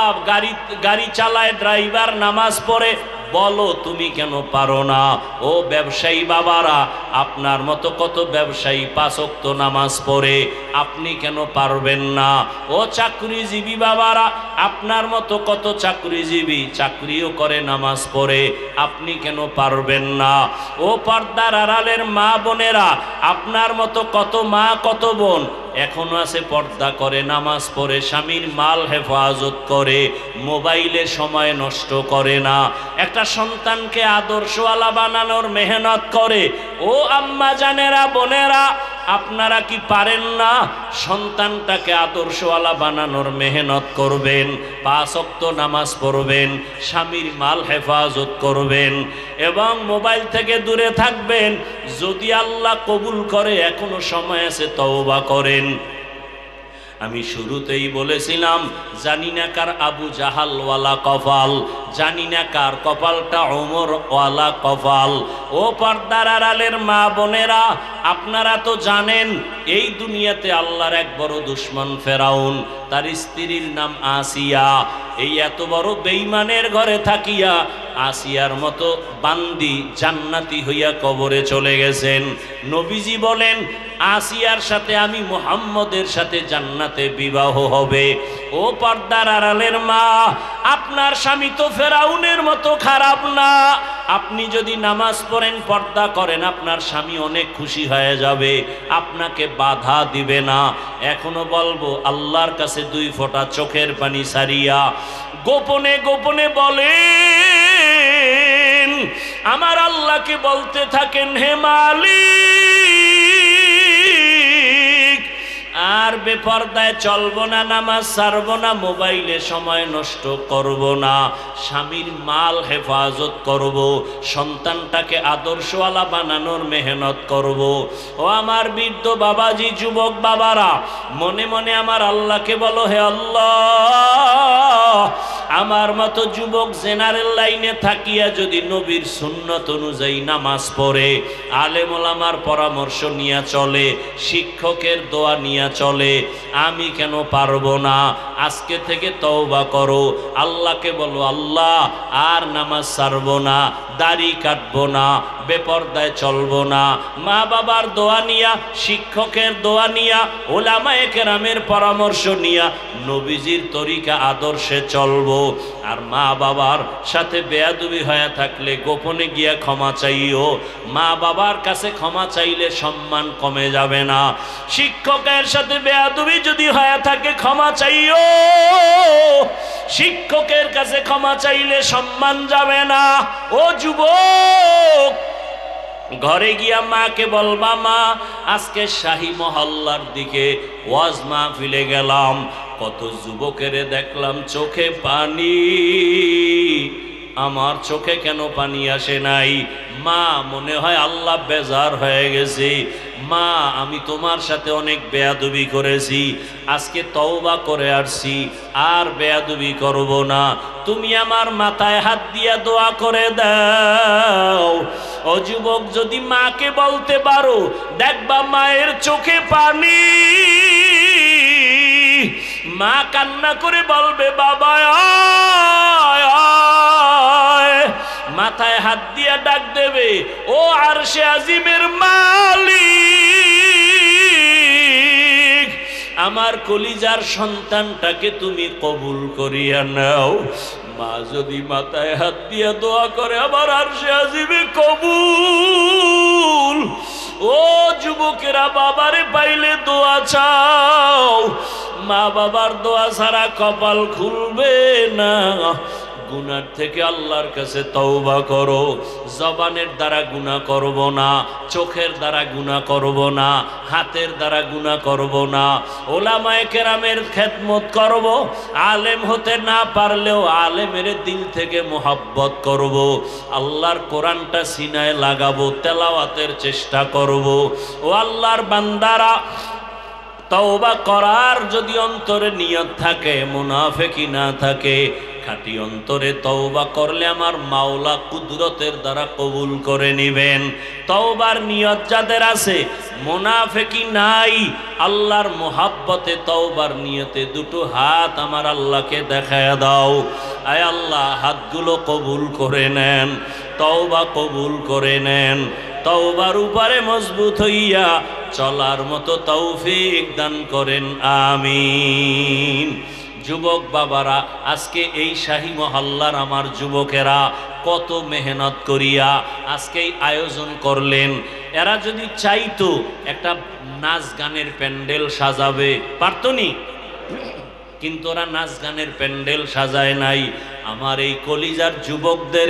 S1: গাড়ি চালায়, ড্রাইভার, নামাজ পড়ে, বলো তুমি কেন পারো না? ও ব্যবসায়ী বাবারা, আপনার মতো কত ব্যবসায়ী 5 ওয়াক্ত নামাজ পড়ে, আপনি কেন পারবেন না? ও চাকরিজীবী বাবারা, আপনার মতো কত চাকরিজীবী চাকরিও করে, নামাজ পড়ে, আপনি কেন পারবেন না? ও পর্দার আড়ালের মা বোনেরা, আপনার মতো কত মা কত বোন এখনো আছে, পর্দা করে, নামাজ পড়ে, স্বামীর মাল হেফাজত করে, মোবাইলে সময় নষ্ট করে না, একটা সন্তানকে আদর্শওয়ালা বানানোর মেহনত করে। ও আম্মা জানেরা, বোনেরা, আপনারা কি পারেন না? সন্তানটাকে আদর্শওয়ালা বানানোর মেহনত করবেন, 5 ওয়াক্ত নামাজ পড়বেন, স্বামীর মাল হেফাজত করবেন এবং মোবাইল থেকে দূরে থাকবেন। যদি আল্লাহ কবুল করে, এখনো সময় আছে, তওবা করেন। আমি শুরুতেই বলেছিলাম, জানি না কার আবু জাহাল ওয়ালা কপাল, জানি না কার কপালটা ওমর ওয়ালা কপাল। ও পর্দার আড়ালের মা বোনেরা, আপনারা তো জানেন এই দুনিয়াতে আল্লাহর এক বড় দুশমন ফেরাউন, তার স্ত্রীর নাম আসিয়া। এই এত বড় বেঈমানের ঘরে থাকিয়া আসিয়ার মতো বান্দি জান্নাতি হইয়া কবরে চলে গেছেন। নবীজি বলেন, আসিয়ার সাথে আমি মুহাম্মদের সাথে জান্নাতে বিবাহ হবে। ও পর্দার আড়ালের মা, আপনার স্বামী তো ফেরাউনের মতো খারাপ না। আপনি যদি নামাজ পড়েন, পর্দা করেন, আপনার স্বামী অনেক খুশি হয়ে যাবে, আপনাকে বাধা দিবে না। এখনো বলবো, আল্লাহর কাছে 2 ফোঁটা চোখের পানি সারিয়া গোপনে গোপনে বলেন, আমার আল্লাহকে বলতে থাকেন, হে মালিক, আর বেপরদায় চলবো না, নামাজ ছাড়বো না, মোবাইলে সময় নষ্ট করব না, স্বামীর মাল হেফাজত করব, সন্তানটাকে আদর্শওয়ালা বানানোর মেহনত করব। ও আমার বৃদ্ধ বাবাজি, যুবক বাবারা, মনে মনে আমার আল্লাহকে বলো, হে আল্লাহ, আমার মতো যুবক জেনারেল লাইনে থাকিয়া যদি নবীর সুন্নত অনুযায়ী নামাজ পড়ে, আলেম ওলামার পরামর্শ নিয়ে চলে, শিক্ষকের দোয়া নিয়ে চলে, আমি কেন পারবো না? আজকে থেকে তওবা করো, আল্লাহকে বলো, আল্লাহ আর নামাজ ছাড়বো না, দাড়ি কাটবো না, বেপরদায় চলবো না, মা বাবার দোয়া নিয়া, শিক্ষকের দোয়া নিয়া, ওলামায়ে কেরামের পরামর্শ নিয়া নবীজির তরিকা আদর্শে চলবো। আর মা বাবার সাথে বেয়াদবি হয়ে থাকলে গোপনে গিয়া ক্ষমা চাইও। মা বাবার কাছে ক্ষমা চাইলে সম্মান কমে যাবে না। শিক্ষকের সাথে বেয়াদবি যদি হয়ে থাকে ক্ষমা চাইও, শিক্ষকের কাছে ক্ষমা চাইলে সম্মান যাবে না। ও যুবক, ঘরে গিয়া মাকে বলবা, মা আজকে শাহী মহল্লার দিকে ওয়াজ মাহফিলে গেলাম, কত যুবকের দেখলাম চোখে পানি, আমার চোখে কেন পানি আসে নাই? মা মনে হয় আল্লাহ বেজার হয়ে গেছে, মা আমি তোমার সাথে অনেক বেয়াদবি করেছি, আজকে তওবা করে আসছি, আর বেয়াদবি করব না, তুমি আমার মাথায় হাত দিয়া দোয়া করে দাও। ও যুবক, যদি মাকে বলতে পারো, দেখবা মায়ের চোখে পানি, মা কান্না করে বলবে, বাবা আয় আয়, মাথায় হাত দিয়া ডাক দেবে, ও আরশে আজিমের মালিক, আমার কলিজার সন্তানটাকে তুমি কবুল করিয়া নাও। মা যদি মাথায় হাত দিয়া দোয়া করে, আমার আরশে আজিমে কবুল। ও যুবকেরা, বাবারে পাইলে দোয়া চাও, মা বাবার দোয়া ছাড়া কপাল খুলবে না। গুনার থেকে আল্লাহর কাছে তওবা করো। জবানের দ্বারা গুনাহ করব না, চোখের দ্বারা গুনাহ করব না, হাতের দ্বারা গুনাহ করব না, ওলামায়ে কেরামের খেদমত করব, আলেম হতে না পারলেও আলেমের দিল থেকে মোহাব্বত করব, আল্লাহর কোরআনটা সিনায় লাগাবো, তেলাওয়াতের চেষ্টা করব। ও আল্লাহর বান্দারা, তওবা করার যদি অন্তরে নিয়ত থাকে, মুনাফিকি না থাকে, খাঁটি অন্তরে তওবা করলে আমার মাওলা কুদরতের দ্বারা কবুল করে নিবেন। তওবার নিয়ত যাদের আছে, মুনাফিকি নাই, আল্লাহর মোহাব্বতে তওবার নিয়তে দুটো হাত আমার আল্লাহকে দেখায় দাও। আয় আল্লাহ, হাতগুলো কবুল করে নেন, তওবা কবুল করে নেন, তওবার উপরে মজবুত হইয়া চলার মতো তৌফিক দান করেন, আমিন। যুবক বাবারা, আজকে এই শাহী মহল্লার আমার যুবকেরা কত মেহনত করিয়া আজকে এই আয়োজন করলেন। এরা যদি চাইতো একটা নাচ গানের প্যান্ডেল সাজাবে, পারতনি, কিন্তু ওরা নাচ গানের প্যান্ডেল সাজায় নাই। আমার এই কলিজার যুবকদের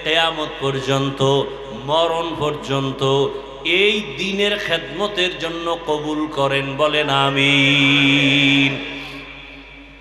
S1: কিয়ামত পর্যন্ত, মরণ পর্যন্ত এই দিনের খেদমতের জন্য কবুল করেন, বলেন আমিন।